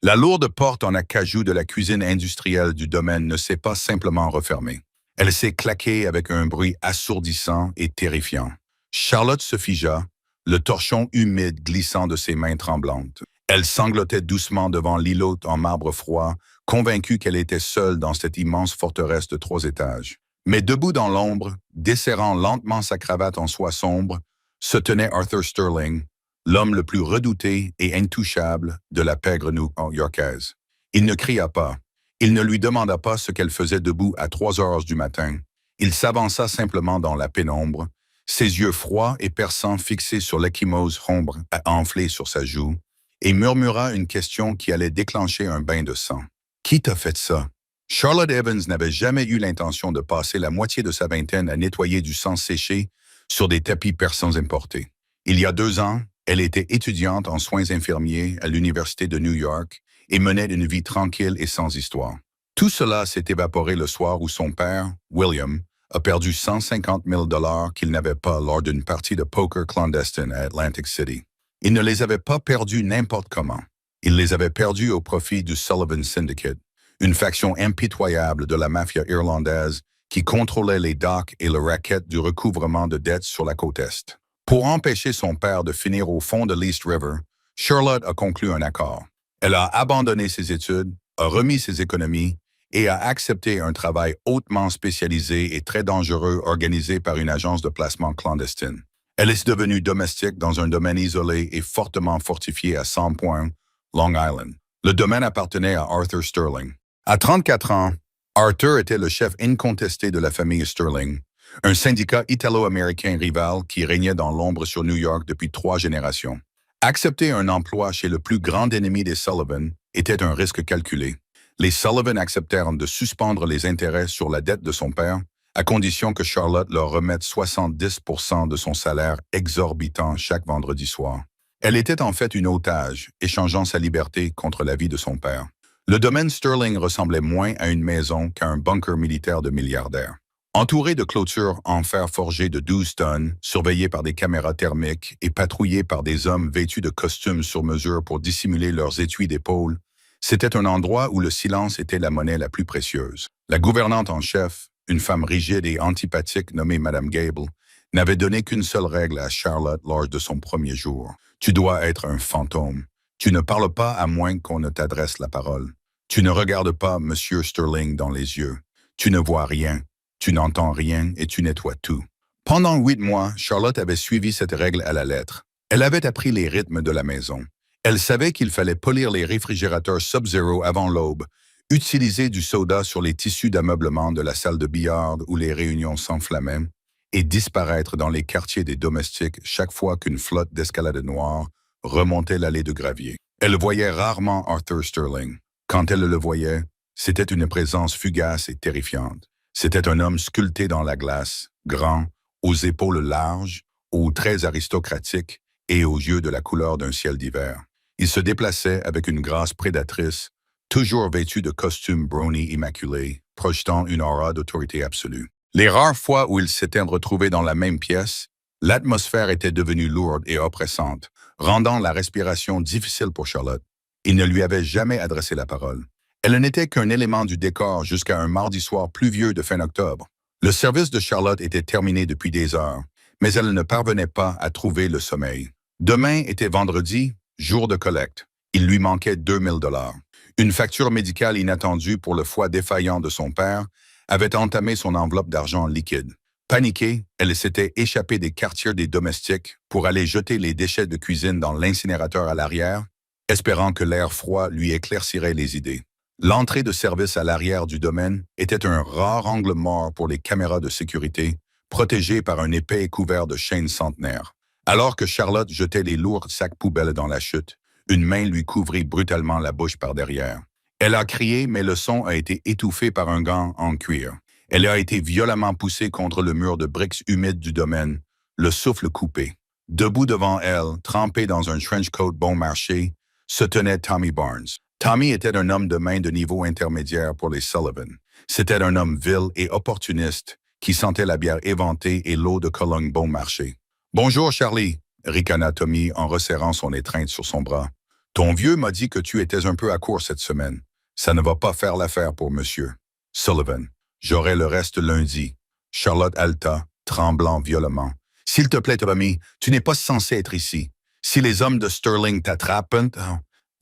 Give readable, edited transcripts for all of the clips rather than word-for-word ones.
La lourde porte en acajou de la cuisine industrielle du domaine ne s'est pas simplement refermée. Elle s'est claquée avec un bruit assourdissant et terrifiant. Charlotte se figea, le torchon humide glissant de ses mains tremblantes. Elle sanglotait doucement devant l'îlot en marbre froid, convaincue qu'elle était seule dans cette immense forteresse de 3 étages. Mais debout dans l'ombre, desserrant lentement sa cravate en soie sombre, se tenait Arthur Sterling, l'homme le plus redouté et intouchable de la pègre new-yorkaise. Il ne cria pas. Il ne lui demanda pas ce qu'elle faisait debout à 3 heures du matin. Il s'avança simplement dans la pénombre, ses yeux froids et perçants fixés sur l'échymose ombre enflée sur sa joue, et murmura une question qui allait déclencher un bain de sang. « Qui t'a fait ça? » Charlotte Evans n'avait jamais eu l'intention de passer la moitié de sa vingtaine à nettoyer du sang séché sur des tapis persans importés. Il y a 2 ans, elle était étudiante en soins infirmiers à l'Université de New York et menait une vie tranquille et sans histoire. Tout cela s'est évaporé le soir où son père, William, a perdu 150 000 $ qu'il n'avait pas lors d'une partie de poker clandestine à Atlantic City. Il ne les avait pas perdus n'importe comment. Il les avait perdus au profit du Sullivan Syndicate, une faction impitoyable de la mafia irlandaise qui contrôlait les docks et le racket du recouvrement de dettes sur la côte Est. Pour empêcher son père de finir au fond de l'East River, Charlotte a conclu un accord. Elle a abandonné ses études, a remis ses économies et a accepté un travail hautement spécialisé et très dangereux organisé par une agence de placement clandestine. Elle est devenue domestique dans un domaine isolé et fortement fortifié à Sand Point, Long Island. Le domaine appartenait à Arthur Sterling. À 34 ans, Arthur était le chef incontesté de la famille Sterling, un syndicat italo-américain rival qui régnait dans l'ombre sur New York depuis 3 générations. Accepter un emploi chez le plus grand ennemi des Sullivan était un risque calculé. Les Sullivan acceptèrent de suspendre les intérêts sur la dette de son père, à condition que Charlotte leur remette 70% de son salaire exorbitant chaque vendredi soir. Elle était en fait une otage, échangeant sa liberté contre la vie de son père. Le domaine Sterling ressemblait moins à une maison qu'à un bunker militaire de milliardaires. Entouré de clôtures en fer forgé de 12 tonnes, surveillé par des caméras thermiques et patrouillé par des hommes vêtus de costumes sur mesure pour dissimuler leurs étuis d'épaule, c'était un endroit où le silence était la monnaie la plus précieuse. La gouvernante en chef, une femme rigide et antipathique nommée Madame Gable, n'avait donné qu'une seule règle à Charlotte lors de son premier jour. Tu dois être un fantôme. Tu ne parles pas à moins qu'on ne t'adresse la parole. Tu ne regardes pas Monsieur Sterling dans les yeux. Tu ne vois rien. Tu n'entends rien et tu nettoies tout. Pendant 8 mois, Charlotte avait suivi cette règle à la lettre. Elle avait appris les rythmes de la maison. Elle savait qu'il fallait polir les réfrigérateurs Sub-Zero avant l'aube, utiliser du soda sur les tissus d'ameublement de la salle de billard où les réunions s'enflammaient, et disparaître dans les quartiers des domestiques chaque fois qu'une flotte d'escalade noire remontait l'allée de gravier. Elle voyait rarement Arthur Sterling. Quand elle le voyait, c'était une présence fugace et terrifiante. C'était un homme sculpté dans la glace, grand, aux épaules larges, aux traits aristocratiques et aux yeux de la couleur d'un ciel d'hiver. Il se déplaçait avec une grâce prédatrice, toujours vêtu de costumes brownie immaculés, projetant une aura d'autorité absolue. Les rares fois où ils s'étaient retrouvés dans la même pièce, l'atmosphère était devenue lourde et oppressante, rendant la respiration difficile pour Charlotte. Il ne lui avait jamais adressé la parole. Elle n'était qu'un élément du décor jusqu'à un mardi soir pluvieux de fin octobre. Le service de Charlotte était terminé depuis des heures, mais elle ne parvenait pas à trouver le sommeil. Demain était vendredi, jour de collecte. Il lui manquait 2 000 $. Une facture médicale inattendue pour le foie défaillant de son père avait entamé son enveloppe d'argent liquide. Paniquée, elle s'était échappée des quartiers des domestiques pour aller jeter les déchets de cuisine dans l'incinérateur à l'arrière, espérant que l'air froid lui éclaircirait les idées. L'entrée de service à l'arrière du domaine était un rare angle mort pour les caméras de sécurité, protégées par un épais couvert de chaînes centenaires. Alors que Charlotte jetait les lourds sacs poubelles dans la chute, une main lui couvrit brutalement la bouche par derrière. Elle a crié, mais le son a été étouffé par un gant en cuir. Elle a été violemment poussée contre le mur de briques humides du domaine, le souffle coupé. Debout devant elle, trempé dans un trench coat bon marché, se tenait Tommy Barnes. Tommy était un homme de main de niveau intermédiaire pour les Sullivan. C'était un homme vil et opportuniste qui sentait la bière éventée et l'eau de Cologne bon marché. « Bonjour, Charlie », ricana Tommy en resserrant son étreinte sur son bras. Ton vieux m'a dit que tu étais un peu à court cette semaine. Ça ne va pas faire l'affaire pour monsieur. Sullivan. J'aurai le reste lundi. Charlotte haleta, tremblant violemment. S'il te plaît, Tommy, tu n'es pas censé être ici. Si les hommes de Sterling t'attrapent...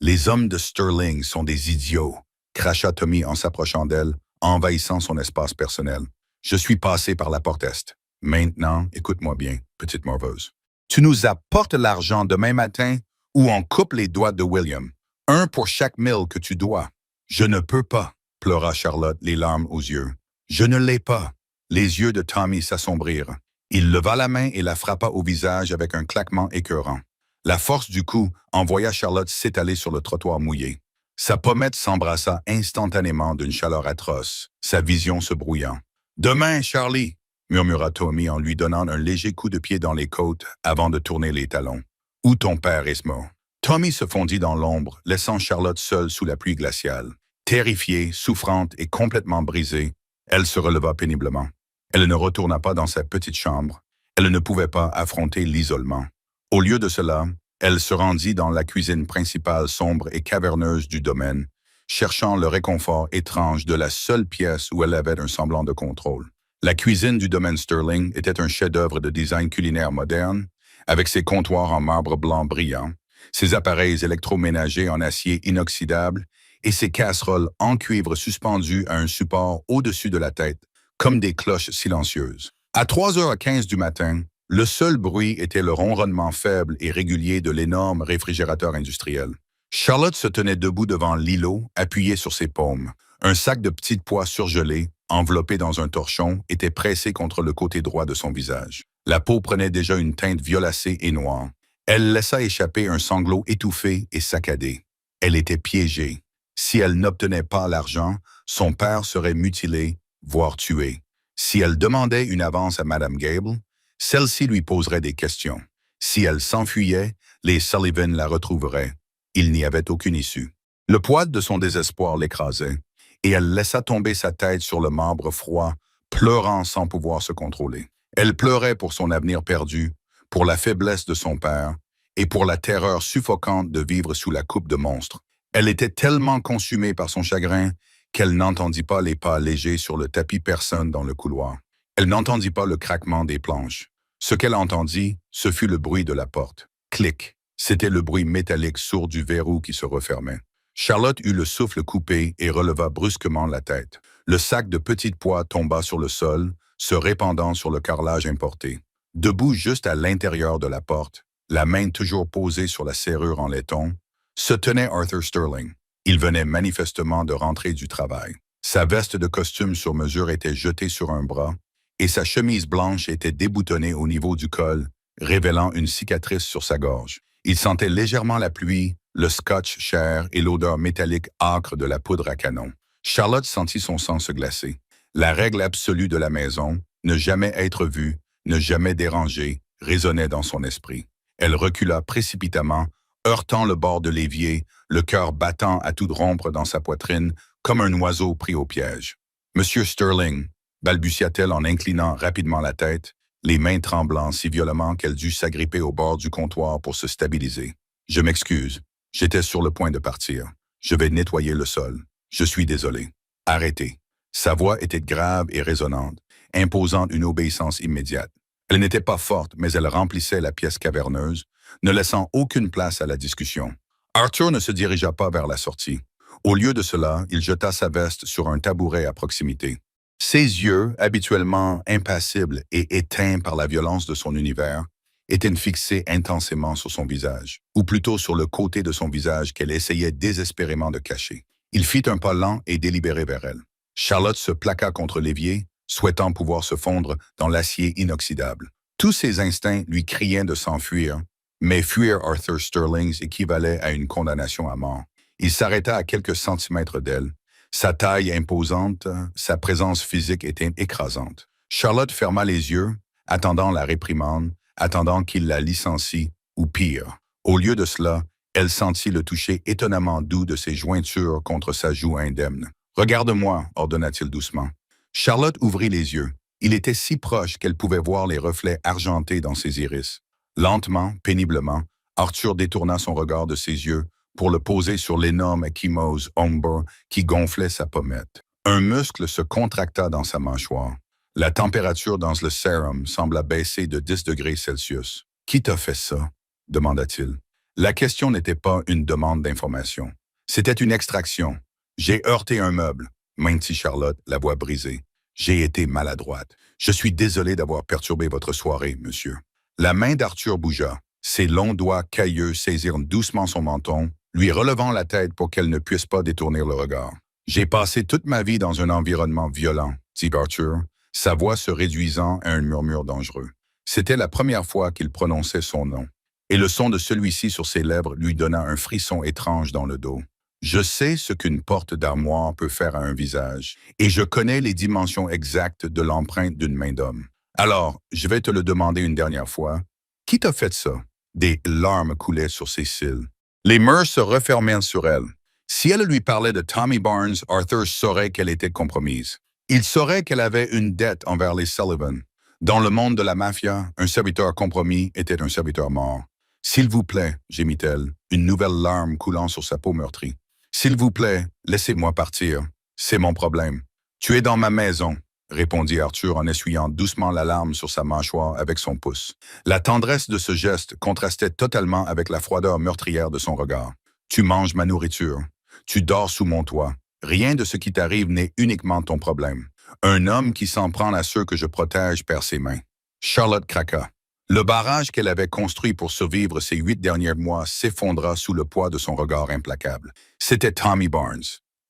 Les hommes de Sterling sont des idiots, cracha Tommy en s'approchant d'elle, envahissant son espace personnel. Je suis passé par la porte Est. Maintenant, écoute-moi bien, petite morveuse. Tu nous apportes l'argent demain matin ou on coupe les doigts de William. Un pour chaque mille que tu dois. Je ne peux pas, pleura Charlotte, les larmes aux yeux. Je ne l'ai pas. Les yeux de Tommy s'assombrirent. Il leva la main et la frappa au visage avec un claquement écœurant. La force du coup envoya Charlotte s'étaler sur le trottoir mouillé. Sa pommette s'embrassa instantanément d'une chaleur atroce, sa vision se brouillant. « Demain, Charlie !» murmura Tommy en lui donnant un léger coup de pied dans les côtes avant de tourner les talons. « Où ton père, Ismo ?» Tommy se fondit dans l'ombre, laissant Charlotte seule sous la pluie glaciale. Terrifiée, souffrante et complètement brisée, elle se releva péniblement. Elle ne retourna pas dans sa petite chambre. Elle ne pouvait pas affronter l'isolement. Au lieu de cela, elle se rendit dans la cuisine principale sombre et caverneuse du domaine, cherchant le réconfort étrange de la seule pièce où elle avait un semblant de contrôle. La cuisine du domaine Sterling était un chef-d'œuvre de design culinaire moderne, avec ses comptoirs en marbre blanc brillant, ses appareils électroménagers en acier inoxydable et ses casseroles en cuivre suspendues à un support au-dessus de la tête, comme des cloches silencieuses. À 3h15 du matin, le seul bruit était le ronronnement faible et régulier de l'énorme réfrigérateur industriel. Charlotte se tenait debout devant l'îlot, appuyée sur ses paumes. Un sac de petites pois surgelés, enveloppé dans un torchon, était pressé contre le côté droit de son visage. La peau prenait déjà une teinte violacée et noire. Elle laissa échapper un sanglot étouffé et saccadé. Elle était piégée. Si elle n'obtenait pas l'argent, son père serait mutilé, voire tué. Si elle demandait une avance à Madame Gable, celle-ci lui poserait des questions. Si elle s'enfuyait, les Sullivan la retrouveraient. Il n'y avait aucune issue. Le poids de son désespoir l'écrasait, et elle laissa tomber sa tête sur le marbre froid, pleurant sans pouvoir se contrôler. Elle pleurait pour son avenir perdu, pour la faiblesse de son père, et pour la terreur suffocante de vivre sous la coupe de monstres. Elle était tellement consumée par son chagrin qu'elle n'entendit pas les pas légers sur le tapis personne dans le couloir. Elle n'entendit pas le craquement des planches. Ce qu'elle entendit, ce fut le bruit de la porte. Clic. C'était le bruit métallique sourd du verrou qui se refermait. Charlotte eut le souffle coupé et releva brusquement la tête. Le sac de petites pois tomba sur le sol, se répandant sur le carrelage importé. Debout juste à l'intérieur de la porte, la main toujours posée sur la serrure en laiton, se tenait Arthur Sterling. Il venait manifestement de rentrer du travail. Sa veste de costume sur mesure était jetée sur un bras, et sa chemise blanche était déboutonnée au niveau du col, révélant une cicatrice sur sa gorge. Il sentait légèrement la pluie, le scotch cher et l'odeur métallique âcre de la poudre à canon. Charlotte sentit son sang se glacer. La règle absolue de la maison, ne jamais être vue, ne jamais déranger, résonnait dans son esprit. Elle recula précipitamment, heurtant le bord de l'évier, le cœur battant à tout rompre dans sa poitrine, comme un oiseau pris au piège. « Monsieur Sterling », balbutia-t-elle en inclinant rapidement la tête, les mains tremblant si violemment qu'elle dut s'agripper au bord du comptoir pour se stabiliser. « Je m'excuse. J'étais sur le point de partir. Je vais nettoyer le sol. Je suis désolé. Arrêtez. » Sa voix était grave et résonnante, imposant une obéissance immédiate. Elle n'était pas forte, mais elle remplissait la pièce caverneuse, ne laissant aucune place à la discussion. Arthur ne se dirigea pas vers la sortie. Au lieu de cela, il jeta sa veste sur un tabouret à proximité. Ses yeux, habituellement impassibles et éteints par la violence de son univers, étaient fixés intensément sur son visage, ou plutôt sur le côté de son visage qu'elle essayait désespérément de cacher. Il fit un pas lent et délibéré vers elle. Charlotte se plaqua contre l'évier, souhaitant pouvoir se fondre dans l'acier inoxydable. Tous ses instincts lui criaient de s'enfuir, mais fuir Arthur Sterling équivalait à une condamnation à mort. Il s'arrêta à quelques centimètres d'elle. Sa taille imposante, sa présence physique était écrasante. Charlotte ferma les yeux, attendant la réprimande, attendant qu'il la licencie, ou pire. Au lieu de cela, elle sentit le toucher étonnamment doux de ses jointures contre sa joue indemne. « Regarde-moi » ordonna-t-il doucement. Charlotte ouvrit les yeux. Il était si proche qu'elle pouvait voir les reflets argentés dans ses iris. Lentement, péniblement, Arthur détourna son regard de ses yeux pour le poser sur l'énorme ecchymose ombre qui gonflait sa pommette. Un muscle se contracta dans sa mâchoire. La température dans le sérum sembla baisser de 10 degrés Celsius. « Qui t'a fait ça ?» demanda-t-il. La question n'était pas une demande d'information. C'était une extraction. « J'ai heurté un meuble », maintint Charlotte, la voix brisée. « J'ai été maladroite. Je suis désolé d'avoir perturbé votre soirée, monsieur. » La main d'Arthur bougea. Ses longs doigts cailleux saisirent doucement son menton, lui relevant la tête pour qu'elle ne puisse pas détourner le regard. « J'ai passé toute ma vie dans un environnement violent, » dit Arthur, sa voix se réduisant à un murmure dangereux. C'était la première fois qu'il prononçait son nom, et le son de celui-ci sur ses lèvres lui donna un frisson étrange dans le dos. « Je sais ce qu'une porte d'armoire peut faire à un visage, et je connais les dimensions exactes de l'empreinte d'une main d'homme. Alors, je vais te le demander une dernière fois. Qui t'a fait ça? » Des larmes coulaient sur ses cils. Les murs se refermèrent sur elle. Si elle lui parlait de Tommy Barnes, Arthur saurait qu'elle était compromise. Il saurait qu'elle avait une dette envers les Sullivan. Dans le monde de la mafia, un serviteur compromis était un serviteur mort. « S'il vous plaît, » gémit-elle, une nouvelle larme coulant sur sa peau meurtrie. « S'il vous plaît, laissez-moi partir. C'est mon problème. »« Tu es dans ma maison, » répondit Arthur en essuyant doucement la larme sur sa mâchoire avec son pouce. La tendresse de ce geste contrastait totalement avec la froideur meurtrière de son regard. « Tu manges ma nourriture. Tu dors sous mon toit. Rien de ce qui t'arrive n'est uniquement ton problème. Un homme qui s'en prend à ceux que je protège perd ses mains. » Charlotte craqua. Le barrage qu'elle avait construit pour survivre ces 8 derniers mois s'effondra sous le poids de son regard implacable. C'était Tommy Barnes.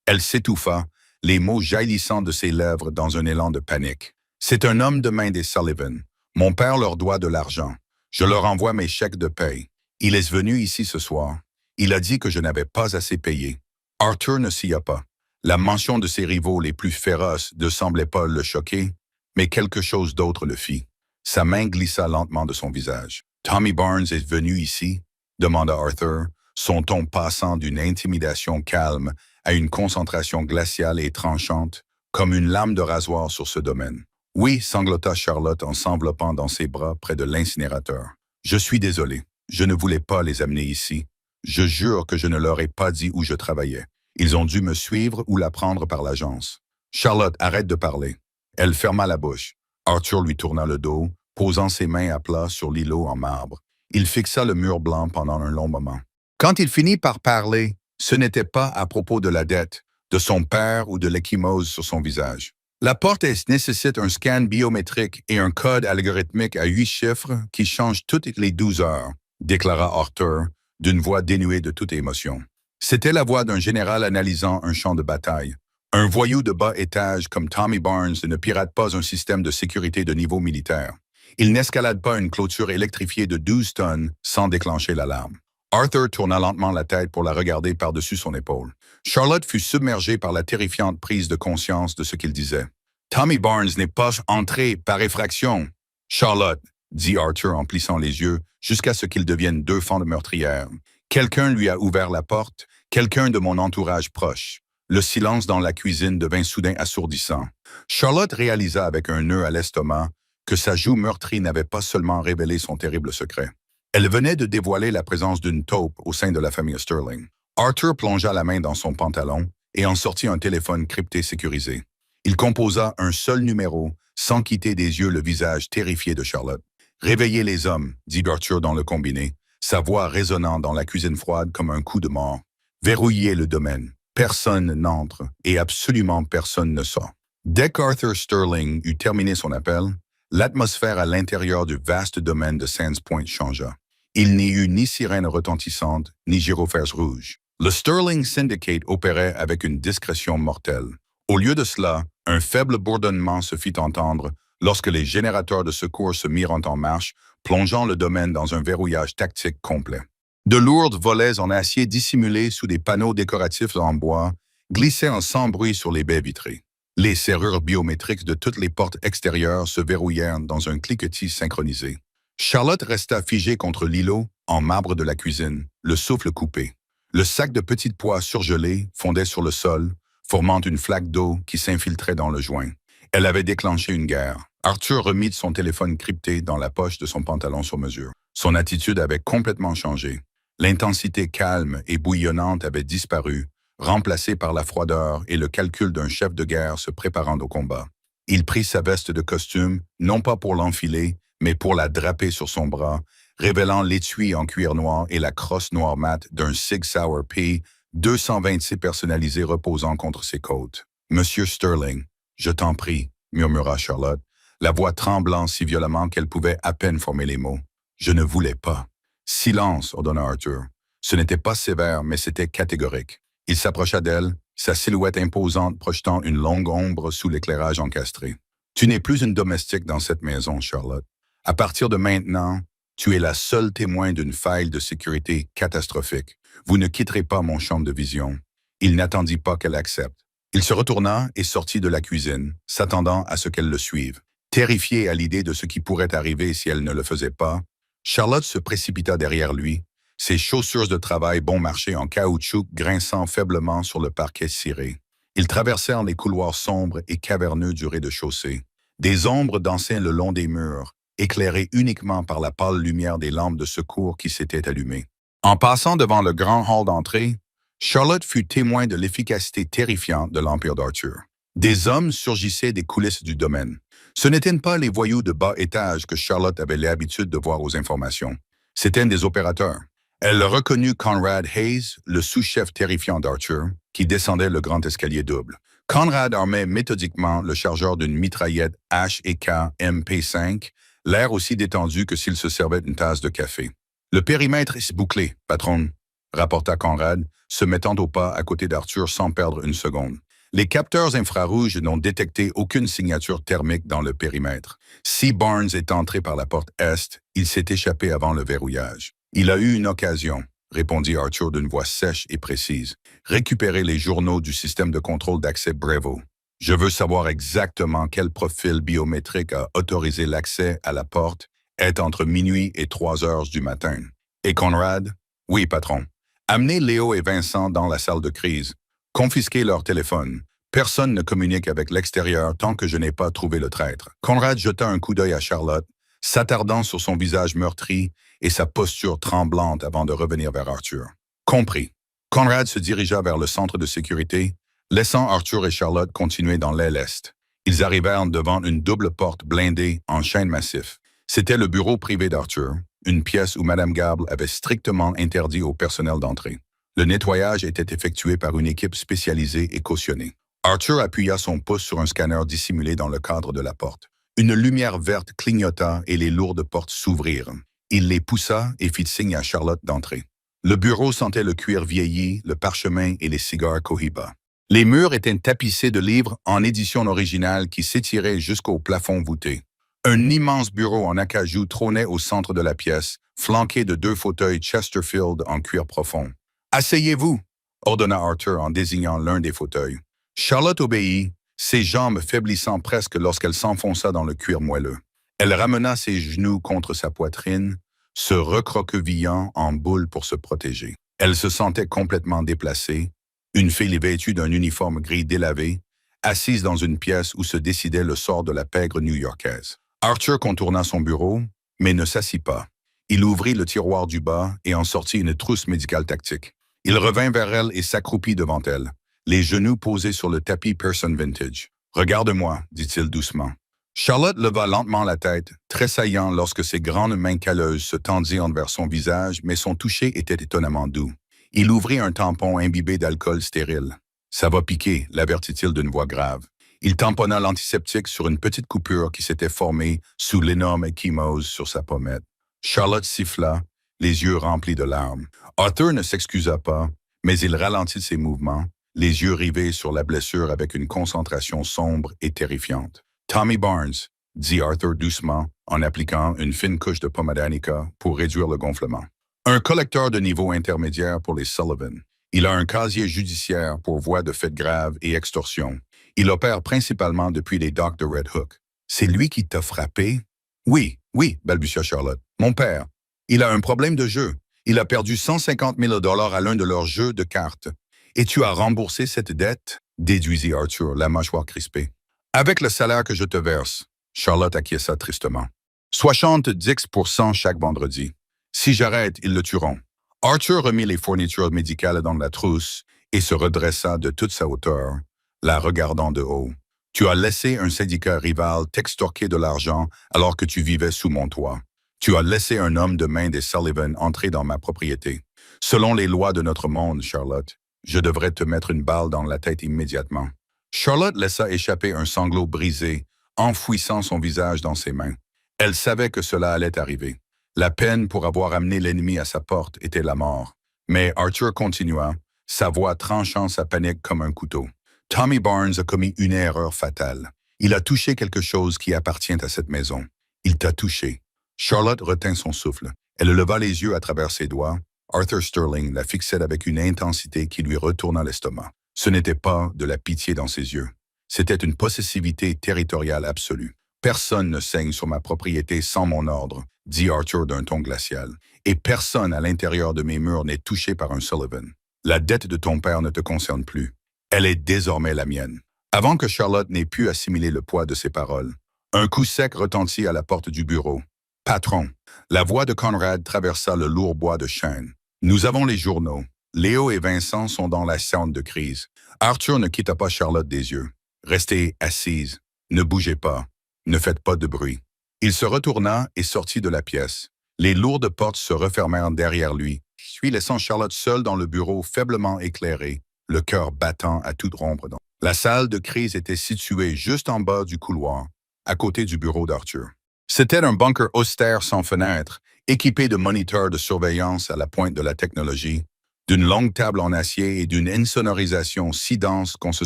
Elle s'étouffa, les mots jaillissant de ses lèvres dans un élan de panique. « C'est un homme de main des Sullivan. Mon père leur doit de l'argent. Je leur envoie mes chèques de paye. Il est venu ici ce soir. Il a dit que je n'avais pas assez payé. » Arthur ne s'y a pas. La mention de ses rivaux les plus féroces ne semblait pas le choquer, mais quelque chose d'autre le fit. Sa main glissa lentement de son visage. « Tommy Barnes est venu ici ?» demanda Arthur, son ton passant d'une intimidation calme à une concentration glaciale et tranchante, comme une lame de rasoir sur ce domaine. « Oui, » sanglota Charlotte en s'enveloppant dans ses bras près de l'incinérateur. « Je suis désolé. Je ne voulais pas les amener ici. Je jure que je ne leur ai pas dit où je travaillais. Ils ont dû me suivre ou la prendre par l'agence. »« Charlotte, arrête de parler. » Elle ferma la bouche. Arthur lui tourna le dos, posant ses mains à plat sur l'îlot en marbre. Il fixa le mur blanc pendant un long moment. Quand il finit par parler, ce n'était pas à propos de la dette, de son père ou de l'ecchymose sur son visage. « La porte nécessite un scan biométrique et un code algorithmique à 8 chiffres qui change toutes les 12 heures, » déclara Arthur, d'une voix dénuée de toute émotion. C'était la voix d'un général analysant un champ de bataille. Un voyou de bas étage comme Tommy Barnes ne pirate pas un système de sécurité de niveau militaire. Il n'escalade pas une clôture électrifiée de 12 tonnes sans déclencher l'alarme. Arthur tourna lentement la tête pour la regarder par-dessus son épaule. Charlotte fut submergée par la terrifiante prise de conscience de ce qu'il disait. « Tommy Barnes n'est pas entré par effraction. »« Charlotte, » dit Arthur en plissant les yeux jusqu'à ce qu'ils deviennent 2 fentes meurtrières. « Quelqu'un lui a ouvert la porte, quelqu'un de mon entourage proche. » Le silence dans la cuisine devint soudain assourdissant. Charlotte réalisa avec un nœud à l'estomac que sa joue meurtrie n'avait pas seulement révélé son terrible secret. Elle venait de dévoiler la présence d'une taupe au sein de la famille Sterling. Arthur plongea la main dans son pantalon et en sortit un téléphone crypté sécurisé. Il composa un seul numéro, sans quitter des yeux le visage terrifié de Charlotte. « Réveillez les hommes, » dit Arthur dans le combiné, sa voix résonnant dans la cuisine froide comme un coup de mort. « Verrouillez le domaine. Personne n'entre et absolument personne ne sort. » Dès qu'Arthur Sterling eut terminé son appel, l'atmosphère à l'intérieur du vaste domaine de Sands Point changea. Il n'y eut ni sirène retentissante, ni gyrophare rouge. Le Sterling Syndicate opérait avec une discrétion mortelle. Au lieu de cela, un faible bourdonnement se fit entendre lorsque les générateurs de secours se mirent en marche, plongeant le domaine dans un verrouillage tactique complet. De lourdes volets en acier dissimulés sous des panneaux décoratifs en bois glissaient sans bruit sur les baies vitrées. Les serrures biométriques de toutes les portes extérieures se verrouillèrent dans un cliquetis synchronisé. Charlotte resta figée contre l'îlot en marbre de la cuisine, le souffle coupé. Le sac de petites pois surgelés fondait sur le sol, formant une flaque d'eau qui s'infiltrait dans le joint. Elle avait déclenché une guerre. Arthur remit son téléphone crypté dans la poche de son pantalon sur mesure. Son attitude avait complètement changé. L'intensité calme et bouillonnante avait disparu, remplacée par la froideur et le calcul d'un chef de guerre se préparant au combat. Il prit sa veste de costume, non pas pour l'enfiler, mais pour la draper sur son bras, révélant l'étui en cuir noir et la crosse noire mate d'un Sig Sauer P 226 personnalisé reposant contre ses côtes. « Monsieur Sterling, je t'en prie, » murmura Charlotte, la voix tremblant si violemment qu'elle pouvait à peine former les mots. « Je ne voulais pas. »« Silence, » ordonna Arthur. Ce n'était pas sévère, mais c'était catégorique. Il s'approcha d'elle, sa silhouette imposante projetant une longue ombre sous l'éclairage encastré. « Tu n'es plus une domestique dans cette maison, Charlotte. À partir de maintenant, tu es la seule témoin d'une faille de sécurité catastrophique. Vous ne quitterez pas mon champ de vision. » Il n'attendit pas qu'elle accepte. Il se retourna et sortit de la cuisine, s'attendant à ce qu'elle le suive. Terrifiée à l'idée de ce qui pourrait arriver si elle ne le faisait pas, Charlotte se précipita derrière lui, ses chaussures de travail bon marché en caoutchouc grinçant faiblement sur le parquet ciré. Ils traversèrent les couloirs sombres et caverneux du rez-de-chaussée. Des ombres dansaient le long des murs, éclairées uniquement par la pâle lumière des lampes de secours qui s'étaient allumées. En passant devant le grand hall d'entrée, Charlotte fut témoin de l'efficacité terrifiante de l'Empire d'Arthur. Des hommes surgissaient des coulisses du domaine. Ce n'étaient pas les voyous de bas étage que Charlotte avait l'habitude de voir aux informations. C'étaient des opérateurs. Elle reconnut Conrad Hayes, le sous-chef terrifiant d'Arthur, qui descendait le grand escalier double. Conrad armait méthodiquement le chargeur d'une mitraillette H&K MP5, l'air aussi détendu que s'il se servait d'une tasse de café. « Le périmètre est bouclé, patronne », rapporta Conrad, se mettant au pas à côté d'Arthur sans perdre une seconde. Les capteurs infrarouges n'ont détecté aucune signature thermique dans le périmètre. Si Barnes est entré par la porte est, il s'est échappé avant le verrouillage. Il a eu une occasion, répondit Arthur d'une voix sèche et précise. Récupérer les journaux du système de contrôle d'accès Brevo. Je veux savoir exactement quel profil biométrique a autorisé l'accès à la porte est entre minuit et 3 heures du matin. Et Conrad? Oui, patron. Amenez Léo et Vincent dans la salle de crise. Confisquez leur téléphone. Personne ne communique avec l'extérieur tant que je n'ai pas trouvé le traître. Conrad jeta un coup d'œil à Charlotte, s'attardant sur son visage meurtri et sa posture tremblante avant de revenir vers Arthur. Compris. Conrad se dirigea vers le centre de sécurité, laissant Arthur et Charlotte continuer dans l'aile est. Ils arrivèrent devant une double porte blindée en chêne massif. C'était le bureau privé d'Arthur, une pièce où Mme Gable avait strictement interdit au personnel d'entrer. Le nettoyage était effectué par une équipe spécialisée et cautionnée. Arthur appuya son pouce sur un scanner dissimulé dans le cadre de la porte. Une lumière verte clignota et les lourdes portes s'ouvrirent. Il les poussa et fit signe à Charlotte d'entrer. Le bureau sentait le cuir vieilli, le parchemin et les cigares Cohiba. Les murs étaient tapissés de livres en édition originale qui s'étiraient jusqu'au plafond voûté. Un immense bureau en acajou trônait au centre de la pièce, flanqué de 2 fauteuils Chesterfield en cuir profond. « Asseyez-vous » ordonna Arthur en désignant l'un des fauteuils. Charlotte obéit, ses jambes faiblissant presque lorsqu'elle s'enfonça dans le cuir moelleux. Elle ramena ses genoux contre sa poitrine, se recroquevillant en boule pour se protéger. Elle se sentait complètement déplacée, une fille vêtue d'un uniforme gris délavé, assise dans une pièce où se décidait le sort de la pègre new-yorkaise. Arthur contourna son bureau, mais ne s'assit pas. Il ouvrit le tiroir du bas et en sortit une trousse médicale tactique. Il revint vers elle et s'accroupit devant elle, les genoux posés sur le tapis Pearson Vintage. « Regarde-moi » dit-il doucement. Charlotte leva lentement la tête, tressaillant lorsque ses grandes mains calleuses se tendirent vers son visage, mais son toucher était étonnamment doux. Il ouvrit un tampon imbibé d'alcool stérile. « Ça va piquer » l'avertit-il d'une voix grave. Il tamponna l'antiseptique sur une petite coupure qui s'était formée sous l'énorme ecchymose sur sa pommette. Charlotte siffla, les yeux remplis de larmes. Arthur ne s'excusa pas, mais il ralentit ses mouvements, les yeux rivés sur la blessure avec une concentration sombre et terrifiante. « Tommy Barnes » dit Arthur doucement, en appliquant une fine couche de pommade arnica pour réduire le gonflement. Un collecteur de niveau intermédiaire pour les Sullivan. Il a un casier judiciaire pour voies de fait graves et extorsion. Il opère principalement depuis les docks de Red Hook. C'est lui qui t'a frappé? Oui, balbutia Charlotte. Mon père. Il a un problème de jeu. Il a perdu 150 000 $ à l'un de leurs jeux de cartes. Et tu as remboursé cette dette? Déduisit Arthur, la mâchoire crispée. Avec le salaire que je te verse, Charlotte acquiesça tristement. 70% chaque vendredi. Si j'arrête, ils le tueront. Arthur remit les fournitures médicales dans la trousse et se redressa de toute sa hauteur, la regardant de haut. Tu as laissé un syndicat rival t'extorquer de l'argent alors que tu vivais sous mon toit. Tu as laissé un homme de main des Sullivan entrer dans ma propriété. Selon les lois de notre monde, Charlotte, je devrais te mettre une balle dans la tête immédiatement. Charlotte laissa échapper un sanglot brisé, enfouissant son visage dans ses mains. Elle savait que cela allait arriver. La peine pour avoir amené l'ennemi à sa porte était la mort. Mais Arthur continua, sa voix tranchant sa panique comme un couteau. Tommy Barnes a commis une erreur fatale. Il a touché quelque chose qui appartient à cette maison. Il t'a touché. Charlotte retint son souffle. Elle leva les yeux à travers ses doigts. Arthur Sterling la fixait avec une intensité qui lui retourna l'estomac. Ce n'était pas de la pitié dans ses yeux. C'était une possessivité territoriale absolue. Personne ne saigne sur ma propriété sans mon ordre, dit Arthur d'un ton glacial. Et personne à l'intérieur de mes murs n'est touché par un Sullivan. La dette de ton père ne te concerne plus. Elle est désormais la mienne. Avant que Charlotte n'ait pu assimiler le poids de ses paroles, un coup sec retentit à la porte du bureau. « Patron !» La voix de Conrad traversa le lourd bois de chêne. « Nous avons les journaux. Léo et Vincent sont dans la salle de crise. » Arthur ne quitta pas Charlotte des yeux. « Restez assise. Ne bougez pas. Ne faites pas de bruit. » Il se retourna et sortit de la pièce. Les lourdes portes se refermèrent derrière lui, puis laissant Charlotte seule dans le bureau faiblement éclairé, le cœur battant à toute rompre. La salle de crise était située juste en bas du couloir, à côté du bureau d'Arthur. C'était un bunker austère sans fenêtre, équipé de moniteurs de surveillance à la pointe de la technologie, d'une longue table en acier et d'une insonorisation si dense qu'on se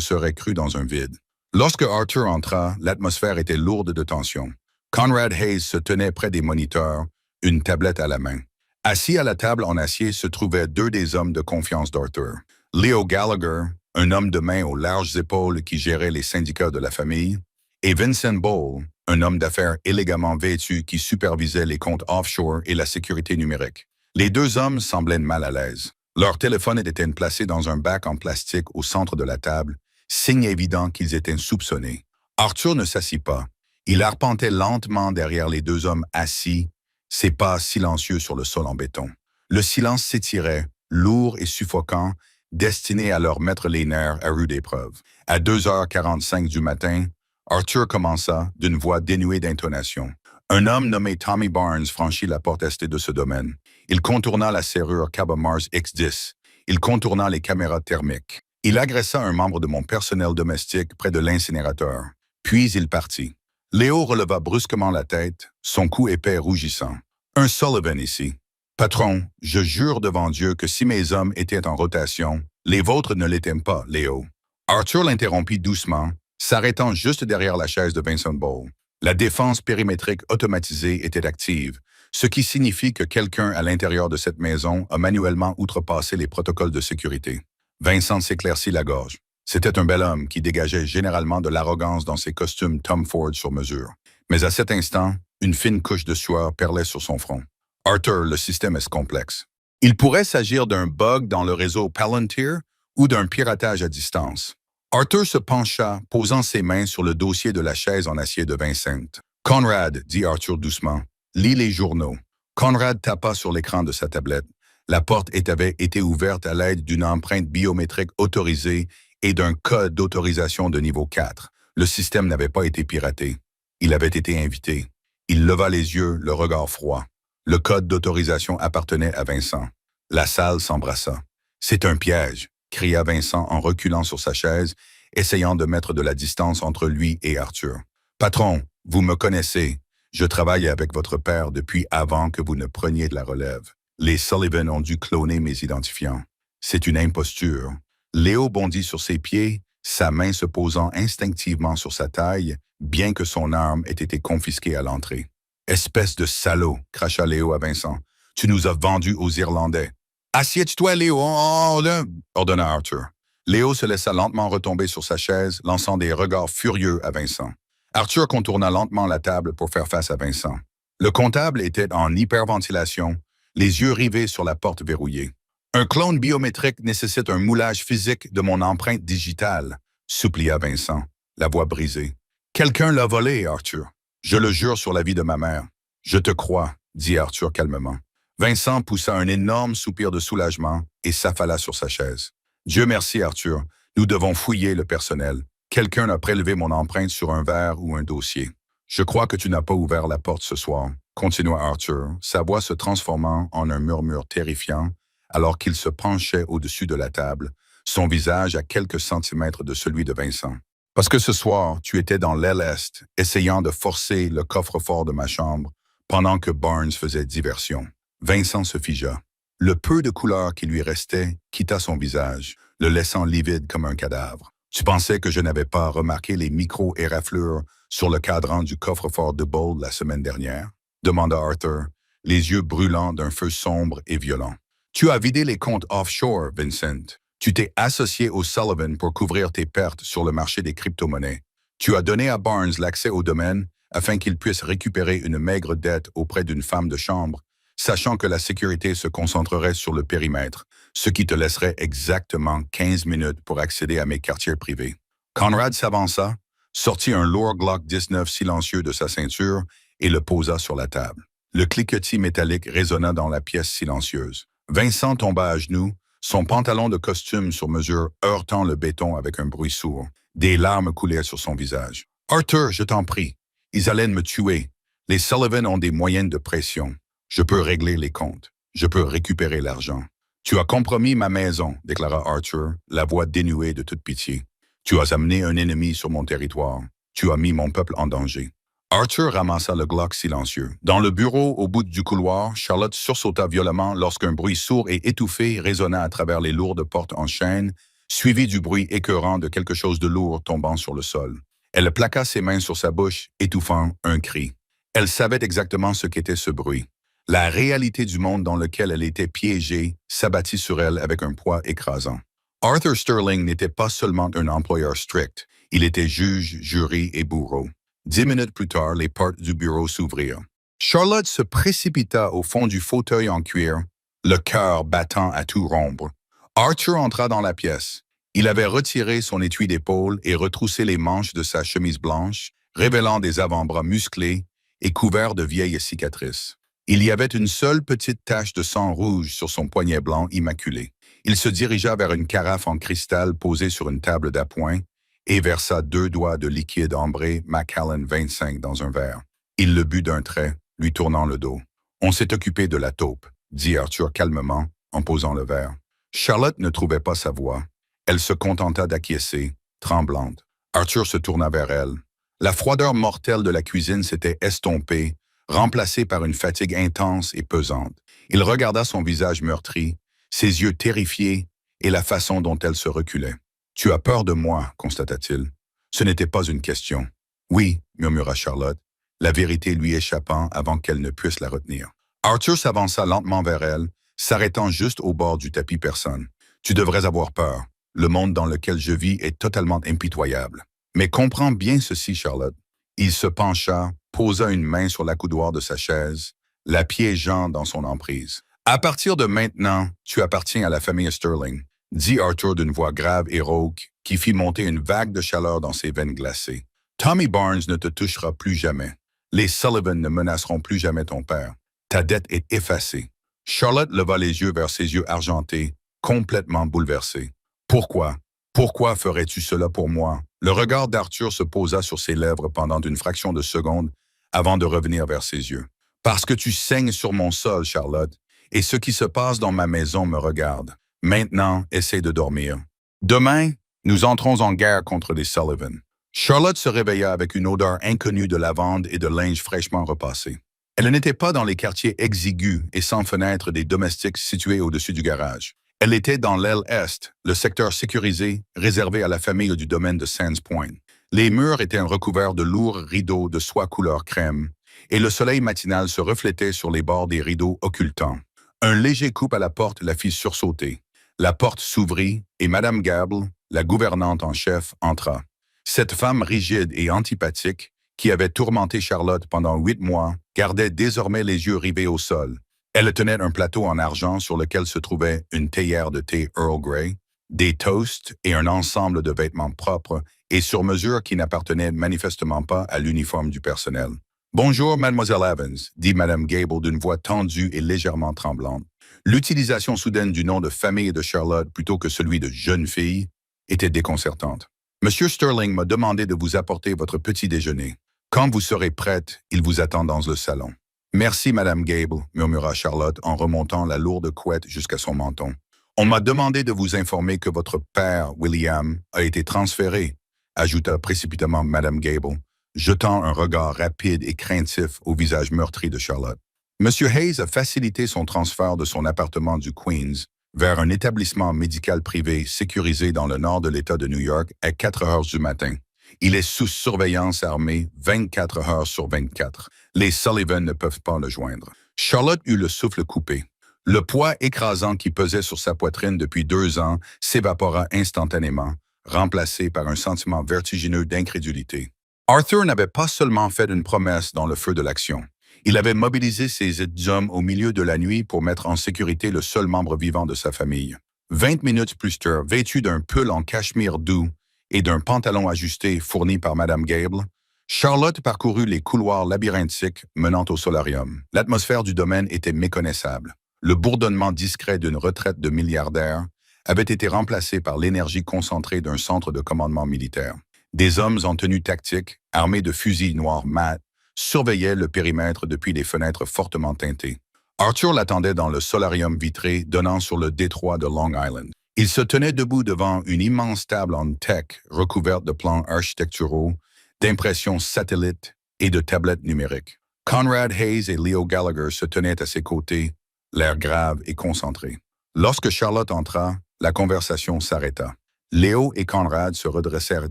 serait cru dans un vide. Lorsque Arthur entra, l'atmosphère était lourde de tension. Conrad Hayes se tenait près des moniteurs, une tablette à la main. Assis à la table en acier se trouvaient deux des hommes de confiance d'Arthur. Leo Gallagher, un homme de main aux larges épaules qui gérait les syndicats de la famille, et Vincent Ball, un homme d'affaires élégamment vêtu qui supervisait les comptes offshore et la sécurité numérique. Les deux hommes semblaient mal à l'aise. Leurs téléphones étaient placés dans un bac en plastique au centre de la table, signe évident qu'ils étaient soupçonnés. Arthur ne s'assit pas. Il arpentait lentement derrière les deux hommes assis, ses pas silencieux sur le sol en béton. Le silence s'étirait, lourd et suffocant, destiné à leur mettre les nerfs à rude épreuve. À 2h45 du matin, Arthur commença d'une voix dénuée d'intonation. Un homme nommé Tommy Barnes franchit la porte est de ce domaine. Il contourna la serrure Cabamars X10. Il contourna les caméras thermiques. Il agressa un membre de mon personnel domestique près de l'incinérateur. Puis il partit. Léo releva brusquement la tête, son cou épais rougissant. « Un Sullivan ici. Patron, je jure devant Dieu que si mes hommes étaient en rotation, les vôtres ne l'étaient pas, Léo. » Arthur l'interrompit doucement, s'arrêtant juste derrière la chaise de Vincent Ball. La défense périmétrique automatisée était active, ce qui signifie que quelqu'un à l'intérieur de cette maison a manuellement outrepassé les protocoles de sécurité. Vincent s'éclaircit la gorge. C'était un bel homme qui dégageait généralement de l'arrogance dans ses costumes Tom Ford sur mesure. Mais à cet instant, une fine couche de sueur perlait sur son front. « Arthur, le système est complexe. Il pourrait s'agir d'un bug dans le réseau Palantir ou d'un piratage à distance. » Arthur se pencha, posant ses mains sur le dossier de la chaise en acier de Vincent. « Conrad, dit Arthur doucement, lis les journaux. » Conrad tapa sur l'écran de sa tablette. La porte avait été ouverte à l'aide d'une empreinte biométrique autorisée et d'un code d'autorisation de niveau 4. Le système n'avait pas été piraté. Il avait été invité. Il leva les yeux, le regard froid. Le code d'autorisation appartenait à Vincent. La salle s'embrassa. « C'est un piège !» cria Vincent en reculant sur sa chaise, essayant de mettre de la distance entre lui et Arthur. « Patron, vous me connaissez. Je travaille avec votre père depuis avant que vous ne preniez de la relève. Les Sullivan ont dû cloner mes identifiants. C'est une imposture. » Léo bondit sur ses pieds, sa main se posant instinctivement sur sa taille, bien que son arme ait été confisquée à l'entrée. « Espèce de salaud !» cracha Léo à Vincent. « Tu nous as vendus aux Irlandais. »« Assieds-toi, Léo, ordonna Arthur. Léo se laissa lentement retomber sur sa chaise, lançant des regards furieux à Vincent. Arthur contourna lentement la table pour faire face à Vincent. Le comptable était en hyperventilation, les yeux rivés sur la porte verrouillée. « Un clone biométrique nécessite un moulage physique de mon empreinte digitale, » supplia Vincent, la voix brisée. « Quelqu'un l'a volé, Arthur. Je le jure sur la vie de ma mère. »« Je te crois, » dit Arthur calmement. Vincent poussa un énorme soupir de soulagement et s'affala sur sa chaise. Dieu merci, Arthur. Nous devons fouiller le personnel. Quelqu'un a prélevé mon empreinte sur un verre ou un dossier. Je crois que tu n'as pas ouvert la porte ce soir, continua Arthur, sa voix se transformant en un murmure terrifiant alors qu'il se penchait au-dessus de la table, son visage à quelques centimètres de celui de Vincent. Parce que ce soir, tu étais dans l'aile est, essayant de forcer le coffre-fort de ma chambre, pendant que Barnes faisait diversion. Vincent se figea. Le peu de couleur qui lui restait quitta son visage, le laissant livide comme un cadavre. Tu pensais que je n'avais pas remarqué les micro-éraflures sur le cadran du coffre-fort de Bold la semaine dernière? Demanda Arthur, les yeux brûlants d'un feu sombre et violent. Tu as vidé les comptes offshore, Vincent. Tu t'es associé au Sullivan pour couvrir tes pertes sur le marché des crypto-monnaies. Tu as donné à Barnes l'accès au domaine afin qu'il puisse récupérer une maigre dette auprès d'une femme de chambre, sachant que la sécurité se concentrerait sur le périmètre, ce qui te laisserait exactement 15 minutes pour accéder à mes quartiers privés. Conrad s'avança, sortit un lourd Glock 19 silencieux de sa ceinture et le posa sur la table. Le cliquetis métallique résonna dans la pièce silencieuse. Vincent tomba à genoux, son pantalon de costume sur mesure heurtant le béton avec un bruit sourd. Des larmes coulaient sur son visage. « Arthur, je t'en prie, ils allaient me tuer. Les Sullivan ont des moyens de pression. Je peux régler les comptes. Je peux récupérer l'argent. »« Tu as compromis ma maison, » déclara Arthur, la voix dénuée de toute pitié. « Tu as amené un ennemi sur mon territoire. Tu as mis mon peuple en danger. » Arthur ramassa le Glock silencieux. Dans le bureau, au bout du couloir, Charlotte sursauta violemment lorsqu'un bruit sourd et étouffé résonna à travers les lourdes portes en chêne, suivi du bruit écœurant de quelque chose de lourd tombant sur le sol. Elle plaqua ses mains sur sa bouche, étouffant un cri. Elle savait exactement ce qu'était ce bruit. La réalité du monde dans lequel elle était piégée s'abattit sur elle avec un poids écrasant. Arthur Sterling n'était pas seulement un employeur strict, il était juge, jury et bourreau. 10 minutes plus tard, les portes du bureau s'ouvrirent. Charlotte se précipita au fond du fauteuil en cuir, le cœur battant à tout rompre. Arthur entra dans la pièce. Il avait retiré son étui d'épaule et retroussé les manches de sa chemise blanche, révélant des avant-bras musclés et couverts de vieilles cicatrices. Il y avait une seule petite tache de sang rouge sur son poignet blanc immaculé. Il se dirigea vers une carafe en cristal posée sur une table d'appoint et versa 2 doigts de liquide ambré Macallan 25 dans un verre. Il le but d'un trait, lui tournant le dos. « On s'est occupé de la taupe », dit Arthur calmement en posant le verre. Charlotte ne trouvait pas sa voix. Elle se contenta d'acquiescer, tremblante. Arthur se tourna vers elle. La froideur mortelle de la cuisine s'était estompée, remplacée par une fatigue intense et pesante. Il regarda son visage meurtri, ses yeux terrifiés et la façon dont elle se reculait. « Tu as peur de moi, constata-t-il. Ce n'était pas une question. »« Oui, » murmura Charlotte, la vérité lui échappant avant qu'elle ne puisse la retenir. Arthur s'avança lentement vers elle, s'arrêtant juste au bord du tapis persan. « Tu devrais avoir peur. Le monde dans lequel je vis est totalement impitoyable. Mais comprends bien ceci, Charlotte. » Il se pencha, posa une main sur l'accoudoir de sa chaise, la piégeant dans son emprise. « À partir de maintenant, tu appartiens à la famille Sterling, » dit Arthur d'une voix grave et rauque qui fit monter une vague de chaleur dans ses veines glacées. « Tommy Barnes ne te touchera plus jamais. Les Sullivan ne menaceront plus jamais ton père. Ta dette est effacée. » Charlotte leva les yeux vers ses yeux argentés, complètement bouleversée. « Pourquoi? Pourquoi ferais-tu cela pour moi? » Le regard d'Arthur se posa sur ses lèvres pendant une fraction de seconde avant de revenir vers ses yeux. « Parce que tu saignes sur mon sol, Charlotte, et ce qui se passe dans ma maison me regarde. Maintenant, essaie de dormir. Demain, nous entrons en guerre contre les Sullivan. » Charlotte se réveilla avec une odeur inconnue de lavande et de linge fraîchement repassé. Elle n'était pas dans les quartiers exigus et sans fenêtres des domestiques situés au-dessus du garage. Elle était dans l'aile est, le secteur sécurisé réservé à la famille du domaine de Sands Point. Les murs étaient recouverts de lourds rideaux de soie couleur crème, et le soleil matinal se reflétait sur les bords des rideaux occultants. Un léger coup à la porte la fit sursauter. La porte s'ouvrit et Madame Gable, la gouvernante en chef, entra. Cette femme rigide et antipathique, qui avait tourmenté Charlotte pendant 8 mois, gardait désormais les yeux rivés au sol. Elle tenait un plateau en argent sur lequel se trouvait une théière de thé Earl Grey, des toasts et un ensemble de vêtements propres et sur mesure qui n'appartenaient manifestement pas à l'uniforme du personnel. Bonjour, mademoiselle Evans, dit madame Gable d'une voix tendue et légèrement tremblante. L'utilisation soudaine du nom de famille de Charlotte plutôt que celui de jeune fille était déconcertante. Monsieur Sterling m'a demandé de vous apporter votre petit déjeuner. Quand vous serez prête, il vous attend dans le salon. Merci, madame Gable, murmura Charlotte en remontant la lourde couette jusqu'à son menton. On m'a demandé de vous informer que votre père, William, a été transféré, ajouta précipitamment madame Gable, jetant un regard rapide et craintif au visage meurtri de Charlotte. Monsieur Hayes a facilité son transfert de son appartement du Queens vers un établissement médical privé sécurisé dans le nord de l'État de New York à 4 heures du matin. Il est sous surveillance armée 24 heures sur 24. Les Sullivan ne peuvent pas le joindre. Charlotte eut le souffle coupé. Le poids écrasant qui pesait sur sa poitrine depuis 2 ans s'évapora instantanément, remplacé par un sentiment vertigineux d'incrédulité. Arthur n'avait pas seulement fait une promesse dans le feu de l'action. Il avait mobilisé ses hommes au milieu de la nuit pour mettre en sécurité le seul membre vivant de sa famille. 20 minutes plus tard, vêtu d'un pull en cachemire doux et d'un pantalon ajusté fourni par madame Gable, Charlotte parcourut les couloirs labyrinthiques menant au solarium. L'atmosphère du domaine était méconnaissable. Le bourdonnement discret d'une retraite de milliardaire avait été remplacé par l'énergie concentrée d'un centre de commandement militaire. Des hommes en tenue tactique, armés de fusils noirs mat, surveillaient le périmètre depuis les fenêtres fortement teintées. Arthur l'attendait dans le solarium vitré donnant sur le détroit de Long Island. Il se tenait debout devant une immense table en teck recouverte de plans architecturaux, d'impressions satellites et de tablettes numériques. Conrad Hayes et Leo Gallagher se tenaient à ses côtés, l'air grave et concentré. Lorsque Charlotte entra, la conversation s'arrêta. Léo et Conrad se redressèrent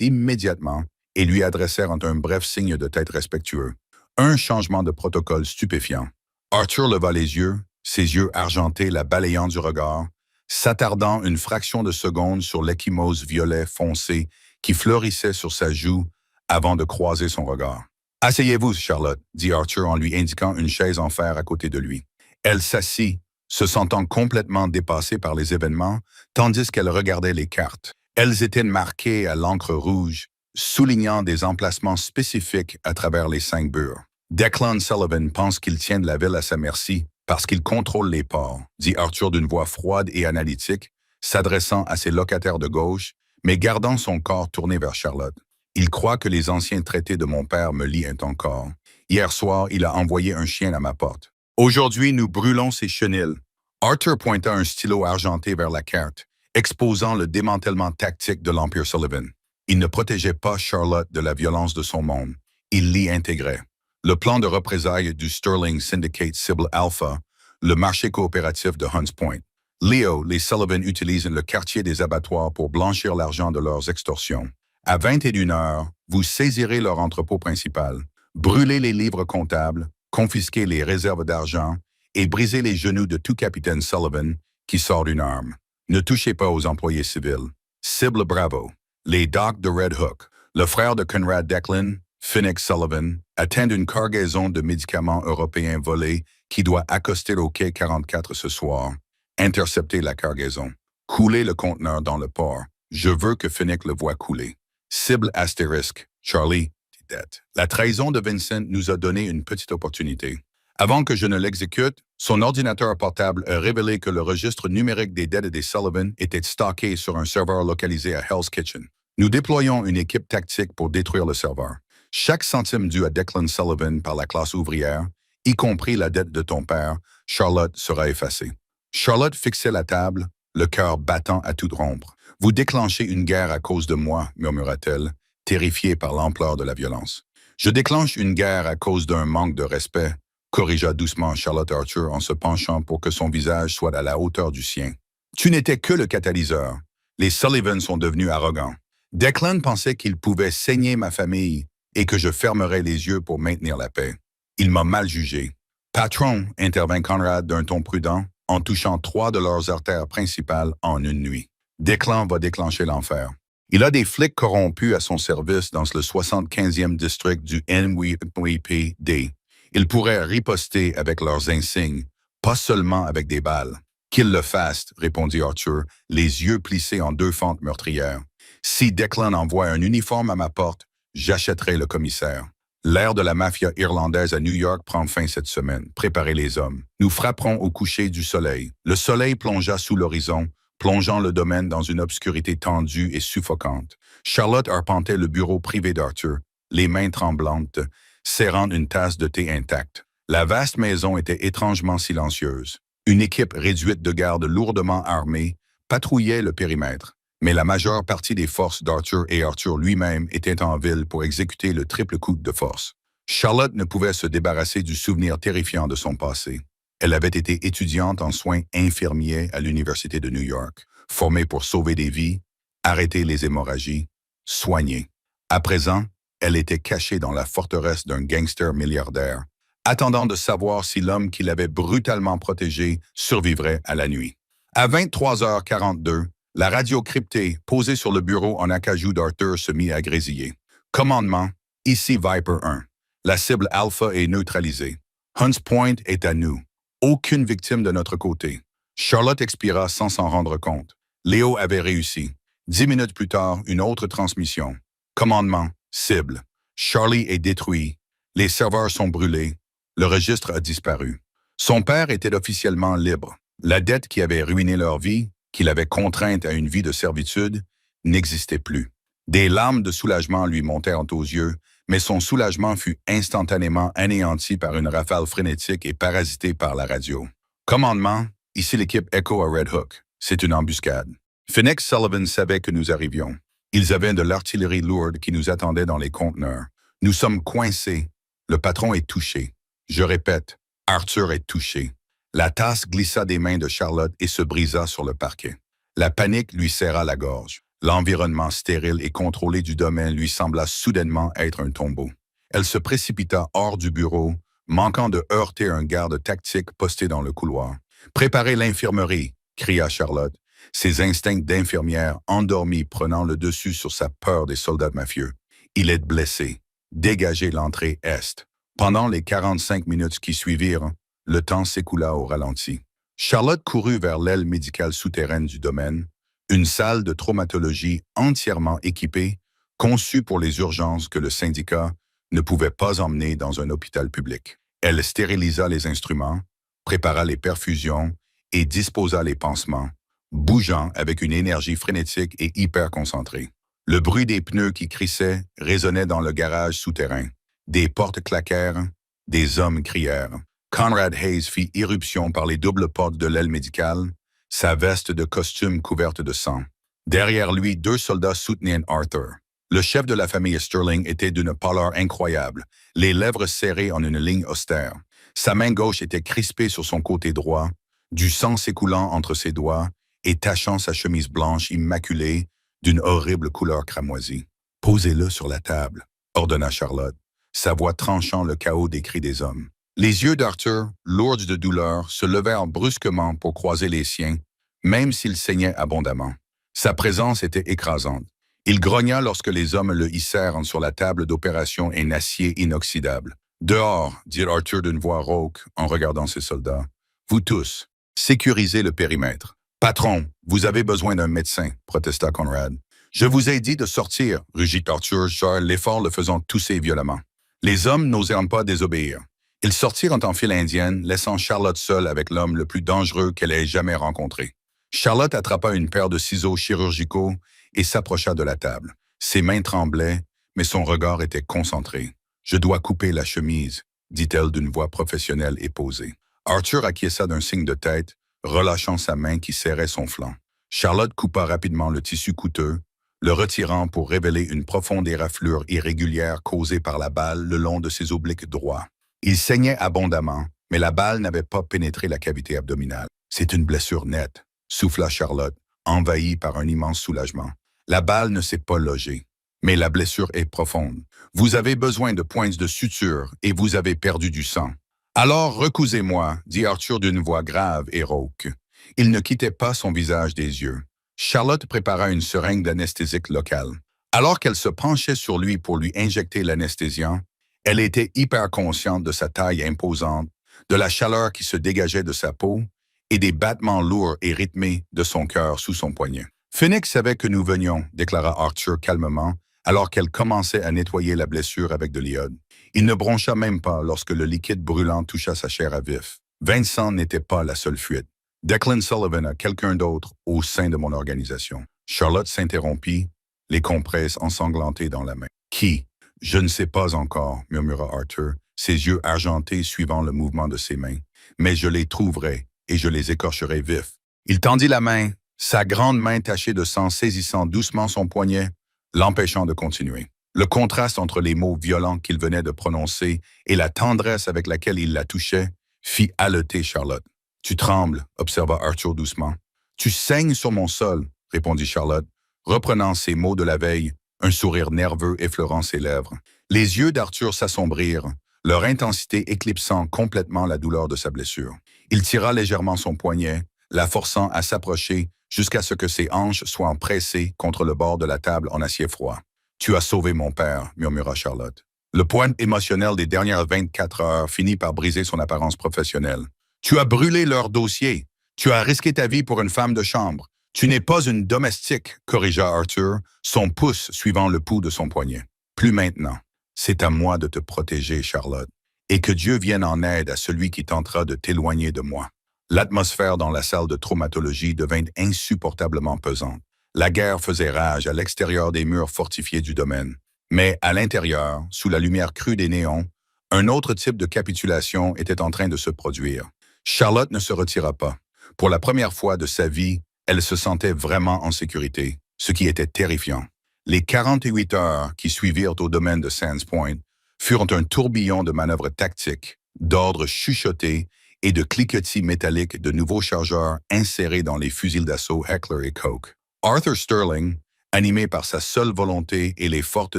immédiatement et lui adressèrent un bref signe de tête respectueux. Un changement de protocole stupéfiant. Arthur leva les yeux, ses yeux argentés la balayant du regard, s'attardant une fraction de seconde sur l'échymose violet foncé qui fleurissait sur sa joue avant de croiser son regard. « Asseyez-vous, Charlotte, » dit Arthur en lui indiquant une chaise en fer à côté de lui. Elle s'assit, se sentant complètement dépassée par les événements, tandis qu'elle regardait les cartes. Elles étaient marquées à l'encre rouge, soulignant des emplacements spécifiques à travers les 5 burgs. Declan Sullivan pense qu'il tient de la ville à sa merci parce qu'il contrôle les ports, dit Arthur d'une voix froide et analytique, s'adressant à ses locataires de gauche, mais gardant son corps tourné vers Charlotte. Il croit que les anciens traités de mon père me lient encore. Hier soir, il a envoyé un chien à ma porte. Aujourd'hui, nous brûlons ses chenilles. Arthur pointa un stylo argenté vers la carte, exposant le démantèlement tactique de l'Empire Sullivan. Il ne protégeait pas Charlotte de la violence de son monde. Il l'y intégrait. Le plan de représailles du Sterling Syndicate cible Alpha, le marché coopératif de Hunts Point. Leo, les Sullivan utilisent le quartier des abattoirs pour blanchir l'argent de leurs extorsions. À 21 heures, vous saisirez leur entrepôt principal, brûlez les livres comptables, confisquez les réserves d'argent et brisez les genoux de tout capitaine Sullivan qui sort une arme. Ne touchez pas aux employés civils. Cible Bravo. Les Docs de Red Hook. Le frère de Conrad Declan, Phoenix Sullivan, atteint d'une cargaison de médicaments européens volés qui doit accoster au quai 44 ce soir. Intercepter la cargaison. Couler le conteneur dans le port. Je veux que Phoenix le voie couler. Cible astérisque. Charlie, dette. La trahison de Vincent nous a donné une petite opportunité. Avant que je ne l'exécute, son ordinateur portable a révélé que le registre numérique des dettes des Sullivan était stocké sur un serveur localisé à Hell's Kitchen. Nous déployons une équipe tactique pour détruire le serveur. Chaque centime dû à Declan Sullivan par la classe ouvrière, y compris la dette de ton père, Charlotte, sera effacée. Charlotte fixait la table, le cœur battant à tout rompre. « Vous déclenchez une guerre à cause de moi, » murmura-t-elle, terrifiée par l'ampleur de la violence. « Je déclenche une guerre à cause d'un manque de respect, » corrigea doucement Charlotte Arthur en se penchant pour que son visage soit à la hauteur du sien. « Tu n'étais que le catalyseur. Les Sullivan sont devenus arrogants. Declan pensait qu'il pouvait saigner ma famille et que je fermerais les yeux pour maintenir la paix. Il m'a mal jugé. »« Patron, » intervint Conrad d'un ton prudent, en touchant 3 de leurs artères principales en une nuit. Declan va déclencher l'enfer. Il a des flics corrompus à son service dans le 75e district du NYPD. Ils pourraient riposter avec leurs insignes, pas seulement avec des balles. « Qu'ils le fassent, » répondit Arthur, les yeux plissés en 2 fentes meurtrières. « Si Declan envoie un uniforme à ma porte, j'achèterai le commissaire. » L'ère de la mafia irlandaise à New York prend fin cette semaine. Préparez les hommes. Nous frapperons au coucher du soleil. Le soleil plongea sous l'horizon, plongeant le domaine dans une obscurité tendue et suffocante. Charlotte arpentait le bureau privé d'Arthur, les mains tremblantes, serrant une tasse de thé intacte. La vaste maison était étrangement silencieuse. Une équipe réduite de gardes lourdement armés patrouillait le périmètre, mais la majeure partie des forces d'Arthur et Arthur lui-même étaient en ville pour exécuter le triple coup de force. Charlotte ne pouvait se débarrasser du souvenir terrifiant de son passé. Elle avait été étudiante en soins infirmiers à l'Université de New York, formée pour sauver des vies, arrêter les hémorragies, soigner. À présent, elle était cachée dans la forteresse d'un gangster milliardaire, attendant de savoir si l'homme qui l'avait brutalement protégée survivrait à la nuit. À 23h42, la radio cryptée posée sur le bureau en acajou d'Arthur se mit à grésiller. Commandement, ici Viper 1. La cible Alpha est neutralisée. Hunts Point est à nous. Aucune victime de notre côté. Charlotte expira sans s'en rendre compte. Léo avait réussi. 10 minutes plus tard, une autre transmission. Commandement, cible. Charlie est détruit. Les serveurs sont brûlés. Le registre a disparu. Son père était officiellement libre. La dette qui avait ruiné leur vie, qui l'avait contrainte à une vie de servitude, n'existait plus. Des larmes de soulagement lui montèrent aux yeux, mais son soulagement fut instantanément anéanti par une rafale frénétique et parasitée par la radio. Commandement, ici l'équipe Echo à Red Hook. C'est une embuscade. Phoenix Sullivan savait que nous arrivions. Ils avaient de l'artillerie lourde qui nous attendait dans les conteneurs. Nous sommes coincés. Le patron est touché. Je répète, Arthur est touché. La tasse glissa des mains de Charlotte et se brisa sur le parquet. La panique lui serra la gorge. L'environnement stérile et contrôlé du domaine lui sembla soudainement être un tombeau. Elle se précipita hors du bureau, manquant de heurter un garde tactique posté dans le couloir. « Préparez l'infirmerie !» cria Charlotte, ses instincts d'infirmière endormis prenant le dessus sur sa peur des soldats mafieux. « Il est blessé. Dégagez l'entrée est. » Pendant les 45 minutes qui suivirent, le temps s'écoula au ralenti. Charlotte courut vers l'aile médicale souterraine du domaine, une salle de traumatologie entièrement équipée, conçue pour les urgences que le syndicat ne pouvait pas emmener dans un hôpital public. Elle stérilisa les instruments, prépara les perfusions et disposa les pansements, bougeant avec une énergie frénétique et hyper concentrée. Le bruit des pneus qui crissaient résonnait dans le garage souterrain. Des portes claquèrent, des hommes crièrent. Conrad Hayes fit irruption par les doubles portes de l'aile médicale, sa veste de costume couverte de sang. Derrière lui, 2 soldats soutenaient Arthur. Le chef de la famille Sterling était d'une pâleur incroyable, les lèvres serrées en une ligne austère. Sa main gauche était crispée sur son côté droit, du sang s'écoulant entre ses doigts et tachant sa chemise blanche immaculée d'une horrible couleur cramoisie. « Posez-le sur la table », ordonna Charlotte, sa voix tranchant le chaos des cris des hommes. Les yeux d'Arthur, lourds de douleur, se levèrent brusquement pour croiser les siens, même s'il saignait abondamment. Sa présence était écrasante. Il grogna lorsque les hommes le hissèrent sur la table d'opération en acier inoxydable. « Dehors !» dit Arthur d'une voix rauque en regardant ses soldats. « Vous tous, sécurisez le périmètre. »« Patron, vous avez besoin d'un médecin, » protesta Conrad. « Je vous ai dit de sortir, » rugit Arthur, l'effort le faisant tousser violemment. Les hommes n'osèrent pas désobéir. Ils sortirent en file indienne, laissant Charlotte seule avec l'homme le plus dangereux qu'elle ait jamais rencontré. Charlotte attrapa une paire de ciseaux chirurgicaux et s'approcha de la table. Ses mains tremblaient, mais son regard était concentré. « Je dois couper la chemise », dit-elle d'une voix professionnelle et posée. Arthur acquiesça d'un signe de tête, relâchant sa main qui serrait son flanc. Charlotte coupa rapidement le tissu coûteux, le retirant pour révéler une profonde éraflure irrégulière causée par la balle le long de ses obliques droits. Il saignait abondamment, mais la balle n'avait pas pénétré la cavité abdominale. « C'est une blessure nette », souffla Charlotte, envahie par un immense soulagement. « La balle ne s'est pas logée, mais la blessure est profonde. Vous avez besoin de pointes de suture et vous avez perdu du sang. »« Alors recousez-moi, » dit Arthur d'une voix grave et rauque. Il ne quittait pas son visage des yeux. Charlotte prépara une seringue d'anesthésique locale. Alors qu'elle se penchait sur lui pour lui injecter l'anesthésiant, elle était hyper consciente de sa taille imposante, de la chaleur qui se dégageait de sa peau et des battements lourds et rythmés de son cœur sous son poignet. « Phoenix savait que nous venions, » déclara Arthur calmement, alors qu'elle commençait à nettoyer la blessure avec de l'iode. Il ne broncha même pas lorsque le liquide brûlant toucha sa chair à vif. Vincent n'était pas la seule fuite. Declan Sullivan a quelqu'un d'autre au sein de mon organisation. Charlotte s'interrompit, les compresses ensanglantées dans la main. Qui? Je ne sais pas encore, murmura Arthur, ses yeux argentés suivant le mouvement de ses mains. Mais je les trouverai et je les écorcherai vifs. Il tendit la main, sa grande main tachée de sang saisissant doucement son poignet, l'empêchant de continuer. Le contraste entre les mots violents qu'il venait de prononcer et la tendresse avec laquelle il la touchait fit haleter Charlotte. « Tu trembles, » observa Arthur doucement. « Tu saignes sur mon sol, » répondit Charlotte, reprenant ses mots de la veille, un sourire nerveux effleurant ses lèvres. Les yeux d'Arthur s'assombrirent, leur intensité éclipsant complètement la douleur de sa blessure. Il tira légèrement son poignet, la forçant à s'approcher jusqu'à ce que ses hanches soient pressées contre le bord de la table en acier froid. « Tu as sauvé mon père, » murmura Charlotte. Le poids émotionnel des dernières 24 heures finit par briser son apparence professionnelle. « Tu as brûlé leur dossier. Tu as risqué ta vie pour une femme de chambre. Tu n'es pas une domestique, » corrigea Arthur, son pouce suivant le pouls de son poignet. « Plus maintenant. C'est à moi de te protéger, Charlotte. Et que Dieu vienne en aide à celui qui tentera de t'éloigner de moi. » L'atmosphère dans la salle de traumatologie devint insupportablement pesante. La guerre faisait rage à l'extérieur des murs fortifiés du domaine. Mais à l'intérieur, sous la lumière crue des néons, un autre type de capitulation était en train de se produire. Charlotte ne se retira pas. Pour la première fois de sa vie, elle se sentait vraiment en sécurité, ce qui était terrifiant. Les 48 heures qui suivirent au domaine de Sands Point furent un tourbillon de manœuvres tactiques, d'ordres chuchotés et de cliquetis métalliques de nouveaux chargeurs insérés dans les fusils d'assaut Heckler et Koch. Arthur Sterling, animé par sa seule volonté et les fortes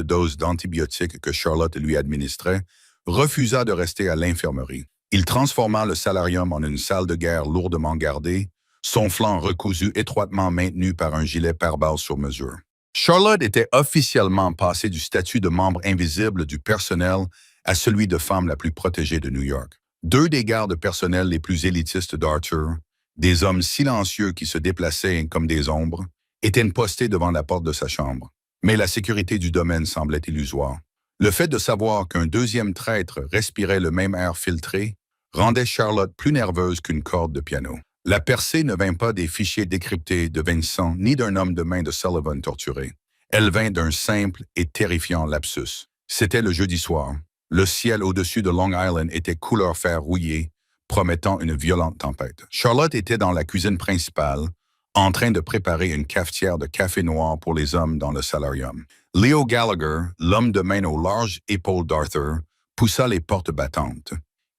doses d'antibiotiques que Charlotte lui administrait, refusa de rester à l'infirmerie. Il transforma le salarium en une salle de guerre lourdement gardée, son flanc recousu étroitement maintenu par un gilet pare-balles sur mesure. Charlotte était officiellement passée du statut de membre invisible du personnel à celui de femme la plus protégée de New York. Deux des gardes personnels les plus élitistes d'Arthur, des hommes silencieux qui se déplaçaient comme des ombres, étaient postés devant la porte de sa chambre. Mais la sécurité du domaine semblait illusoire. Le fait de savoir qu'un deuxième traître respirait le même air filtré rendait Charlotte plus nerveuse qu'une corde de piano. La percée ne vint pas des fichiers décryptés de Vincent ni d'un homme de main de Sullivan torturé. Elle vint d'un simple et terrifiant lapsus. C'était le jeudi soir. Le ciel au-dessus de Long Island était couleur fer rouillé, promettant une violente tempête. Charlotte était dans la cuisine principale, en train de préparer une cafetière de café noir pour les hommes dans le salarium. Leo Gallagher, l'homme de main aux larges épaules d'Arthur, poussa les portes battantes.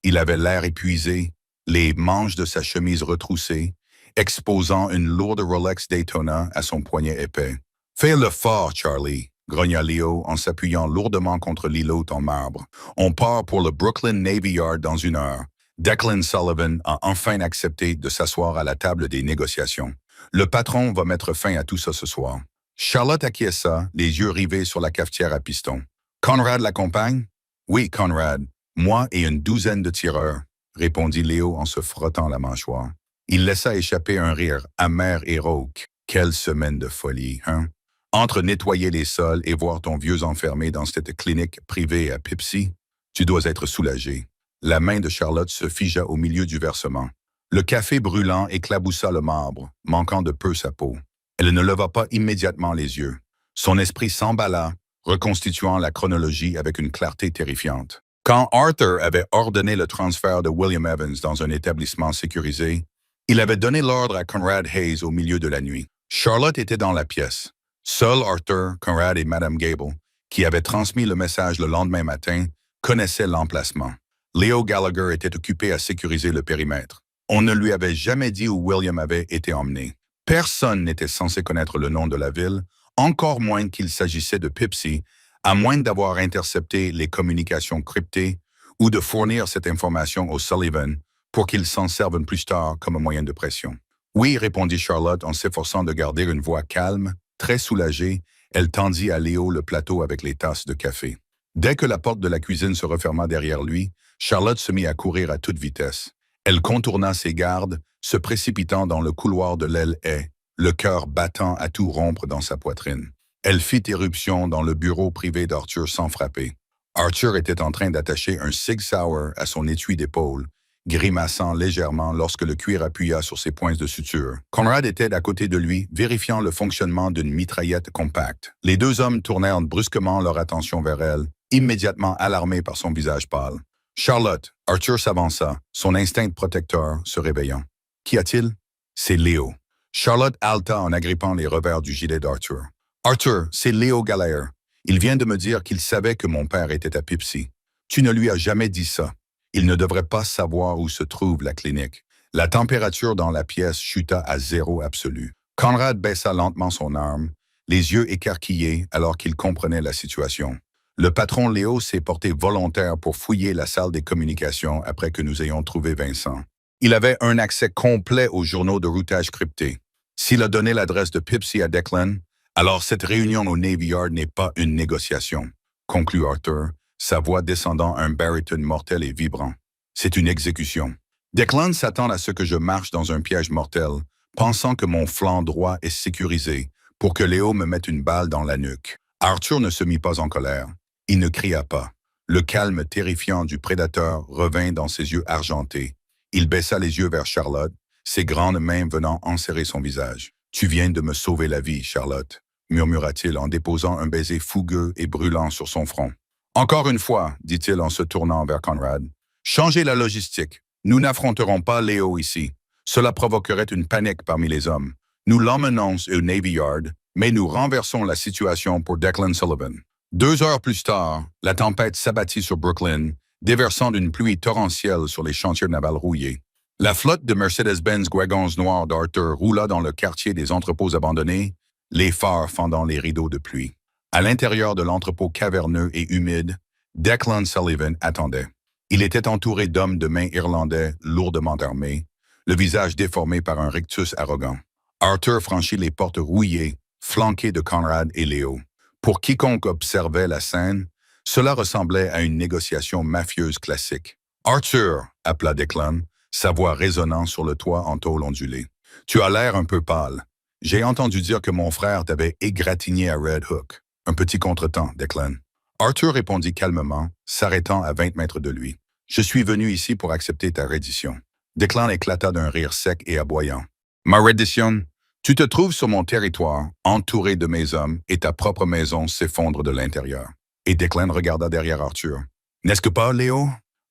Il avait l'air épuisé, les manches de sa chemise retroussées, exposant une lourde Rolex Daytona à son poignet épais. « Fais-le fort, Charlie », grogna Leo en s'appuyant lourdement contre l'îlot en marbre. « On part pour le Brooklyn Navy Yard dans 1 heure. » Declan Sullivan a enfin accepté de s'asseoir à la table des négociations. Le patron va mettre fin à tout ça ce soir. Charlotte acquiesça, les yeux rivés sur la cafetière à piston. « Conrad l'accompagne? »« Oui, Conrad. Moi et une douzaine de tireurs, » répondit Léo en se frottant la mâchoire. Il laissa échapper un rire amer et rauque. « Quelle semaine de folie, hein? Entre nettoyer les sols et voir ton vieux enfermé dans cette clinique privée à Pipsy, tu dois être soulagé. » La main de Charlotte se figea au milieu du versement. Le café brûlant éclaboussa le marbre, manquant de peu sa peau. Elle ne leva pas immédiatement les yeux. Son esprit s'emballa, reconstituant la chronologie avec une clarté terrifiante. Quand Arthur avait ordonné le transfert de William Evans dans un établissement sécurisé, il avait donné l'ordre à Conrad Hayes au milieu de la nuit. Charlotte était dans la pièce. Seuls Arthur, Conrad et Madame Gable, qui avaient transmis le message le lendemain matin, connaissaient l'emplacement. Leo Gallagher était occupé à sécuriser le périmètre. On ne lui avait jamais dit où William avait été emmené. Personne n'était censé connaître le nom de la ville, encore moins qu'il s'agissait de Pipsy, à moins d'avoir intercepté les communications cryptées ou de fournir cette information aux Sullivan pour qu'ils s'en servent plus tard comme moyen de pression. « Oui », répondit Charlotte en s'efforçant de garder une voix calme, très soulagée. Elle tendit à Léo le plateau avec les tasses de café. Dès que la porte de la cuisine se referma derrière lui, Charlotte se mit à courir à toute vitesse. Elle contourna ses gardes, se précipitant dans le couloir de l'aile haie, le cœur battant à tout rompre dans sa poitrine. Elle fit éruption dans le bureau privé d'Arthur sans frapper. Arthur était en train d'attacher un Sig Sauer à son étui d'épaule, grimaçant légèrement lorsque le cuir appuya sur ses points de suture. Conrad était à côté de lui, vérifiant le fonctionnement d'une mitraillette compacte. Les deux hommes tournèrent brusquement leur attention vers elle, immédiatement alarmés par son visage pâle. Charlotte, Arthur s'avança, son instinct protecteur se réveillant. Qu'y a-t-il? C'est Léo. Charlotte haleta en agrippant les revers du gilet d'Arthur. Arthur, c'est Léo Gallagher. Il vient de me dire qu'il savait que mon père était à Pipsy. Tu ne lui as jamais dit ça. Il ne devrait pas savoir où se trouve la clinique. La température dans la pièce chuta à 0 absolu. Conrad baissa lentement son arme, les yeux écarquillés alors qu'il comprenait la situation. Le patron Léo s'est porté volontaire pour fouiller la salle des communications après que nous ayons trouvé Vincent. Il avait un accès complet aux journaux de routage cryptés. S'il a donné l'adresse de Pipsy à Declan, alors cette réunion au Navy Yard n'est pas une négociation, conclut Arthur, sa voix descendant à un baryton mortel et vibrant. C'est une exécution. Declan s'attend à ce que je marche dans un piège mortel, pensant que mon flanc droit est sécurisé pour que Léo me mette une balle dans la nuque. Arthur ne se mit pas en colère. Il ne cria pas. Le calme terrifiant du prédateur revint dans ses yeux argentés. Il baissa les yeux vers Charlotte, ses grandes mains venant enserrer son visage. « Tu viens de me sauver la vie, Charlotte », murmura-t-il en déposant un baiser fougueux et brûlant sur son front. « Encore une fois, dit-il en se tournant vers Conrad, changez la logistique. Nous n'affronterons pas Léo ici. Cela provoquerait une panique parmi les hommes. Nous l'emmenons au Navy Yard, mais nous renversons la situation pour Declan Sullivan. » 2 heures plus tard, la tempête s'abattit sur Brooklyn, déversant d'une pluie torrentielle sur les chantiers navals rouillés. La flotte de Mercedes-Benz Wagons noirs d'Arthur roula dans le quartier des entrepôts abandonnés, les phares fendant les rideaux de pluie. À l'intérieur de l'entrepôt caverneux et humide, Declan Sullivan attendait. Il était entouré d'hommes de main irlandais lourdement armés, le visage déformé par un rictus arrogant. Arthur franchit les portes rouillées, flanqué de Conrad et Léo. Pour quiconque observait la scène, cela ressemblait à une négociation mafieuse classique. « Arthur » appela Declan, sa voix résonnant sur le toit en tôle ondulée. « Tu as l'air un peu pâle. J'ai entendu dire que mon frère t'avait égratigné à Red Hook. Un petit contretemps, Declan. » Arthur répondit calmement, s'arrêtant à 20 mètres de lui. « Je suis venu ici pour accepter ta reddition. » Declan éclata d'un rire sec et aboyant. « Ma reddition? Tu te trouves sur mon territoire, entouré de mes hommes, et ta propre maison s'effondre de l'intérieur. » Et Declan regarda derrière Arthur. « N'est-ce que pas, Léo? »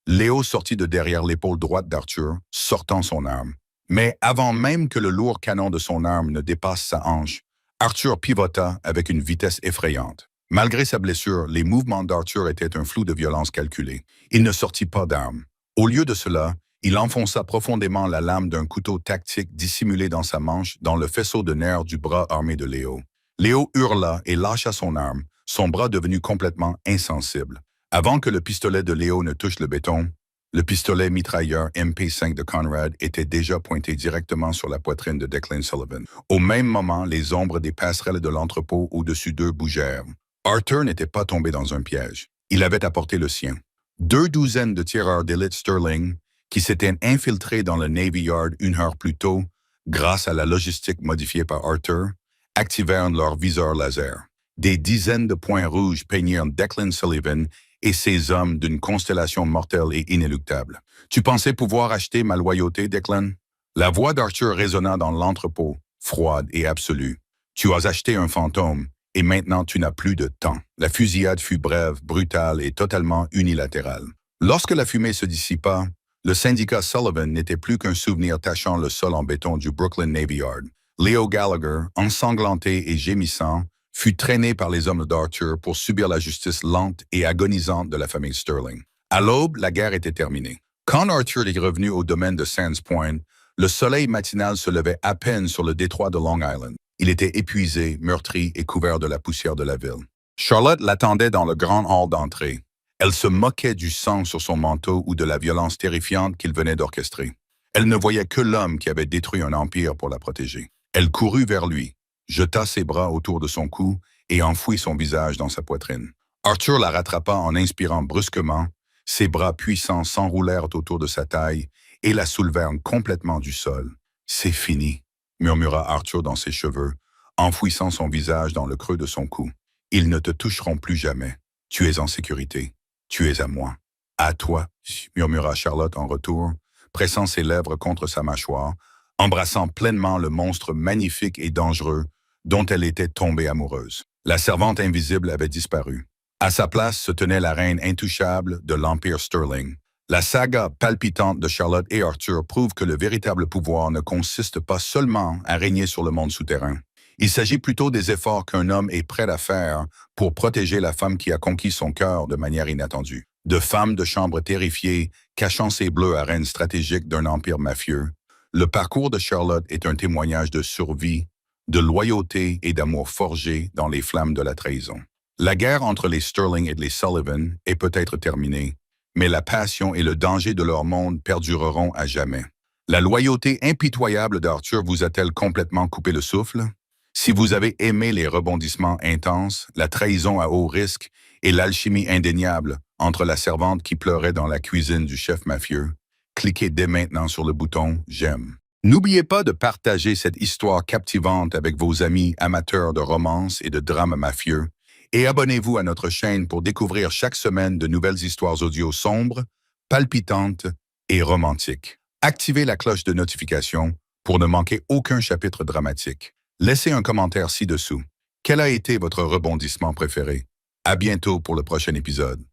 Léo sortit de derrière l'épaule droite d'Arthur, sortant son arme. Mais avant même que le lourd canon de son arme ne dépasse sa hanche, Arthur pivota avec une vitesse effrayante. Malgré sa blessure, les mouvements d'Arthur étaient un flou de violence calculé. Il ne sortit pas d'arme. Au lieu de cela, il enfonça profondément la lame d'un couteau tactique dissimulé dans sa manche dans le faisceau de nerfs du bras armé de Léo. Léo hurla et lâcha son arme, son bras devenu complètement insensible. Avant que le pistolet de Léo ne touche le béton, le pistolet mitrailleur MP5 de Conrad était déjà pointé directement sur la poitrine de Declan Sullivan. Au même moment, les ombres des passerelles de l'entrepôt au-dessus d'eux bougèrent. Arthur n'était pas tombé dans un piège. Il avait apporté le sien. 2 douzaines de tireurs d'élite Sterling qui s'étaient infiltrés dans le Navy Yard 1 heure plus tôt, grâce à la logistique modifiée par Arthur, activèrent leurs viseurs laser. Des dizaines de points rouges peignirent Declan Sullivan et ses hommes d'une constellation mortelle et inéluctable. « Tu pensais pouvoir acheter ma loyauté, Declan? » La voix d'Arthur résonna dans l'entrepôt, froide et absolue. « Tu as acheté un fantôme, et maintenant tu n'as plus de temps. » La fusillade fut brève, brutale et totalement unilatérale. Lorsque la fumée se dissipa, le syndicat Sullivan n'était plus qu'un souvenir tachant le sol en béton du Brooklyn Navy Yard. Léo Gallagher, ensanglanté et gémissant, fut traîné par les hommes d'Arthur pour subir la justice lente et agonisante de la famille Sterling. À l'aube, la guerre était terminée. Quand Arthur est revenu au domaine de Sands Point, le soleil matinal se levait à peine sur le détroit de Long Island. Il était épuisé, meurtri et couvert de la poussière de la ville. Charlotte l'attendait dans le grand hall d'entrée. Elle se moquait du sang sur son manteau ou de la violence terrifiante qu'il venait d'orchestrer. Elle ne voyait que l'homme qui avait détruit un empire pour la protéger. Elle courut vers lui, jeta ses bras autour de son cou et enfouit son visage dans sa poitrine. Arthur la rattrapa en inspirant brusquement, ses bras puissants s'enroulèrent autour de sa taille et la soulevèrent complètement du sol. « C'est fini », murmura Arthur dans ses cheveux, enfouissant son visage dans le creux de son cou. Ils ne te toucheront plus jamais. Tu es en sécurité. Tu es à moi. À toi, murmura Charlotte en retour, pressant ses lèvres contre sa mâchoire, embrassant pleinement le monstre magnifique et dangereux dont elle était tombée amoureuse. La servante invisible avait disparu. À sa place se tenait la reine intouchable de l'Empire Sterling. La saga palpitante de Charlotte et Arthur prouve que le véritable pouvoir ne consiste pas seulement à régner sur le monde souterrain. Il s'agit plutôt des efforts qu'un homme est prêt à faire pour protéger la femme qui a conquis son cœur de manière inattendue. De femme de chambre terrifiée, cachant ses bleus à reine stratégique d'un empire mafieux, le parcours de Charlotte est un témoignage de survie, de loyauté et d'amour forgé dans les flammes de la trahison. La guerre entre les Sterling et les Sullivan est peut-être terminée, mais la passion et le danger de leur monde perdureront à jamais. La loyauté impitoyable d'Arthur vous a-t-elle complètement coupé le souffle? Si vous avez aimé les rebondissements intenses, la trahison à haut risque et l'alchimie indéniable entre la servante qui pleurait dans la cuisine du chef mafieux, cliquez dès maintenant sur le bouton « J'aime ». N'oubliez pas de partager cette histoire captivante avec vos amis amateurs de romance et de drames mafieux et abonnez-vous à notre chaîne pour découvrir chaque semaine de nouvelles histoires audio sombres, palpitantes et romantiques. Activez la cloche de notification pour ne manquer aucun chapitre dramatique. Laissez un commentaire ci-dessous. Quel a été votre rebondissement préféré? À bientôt pour le prochain épisode.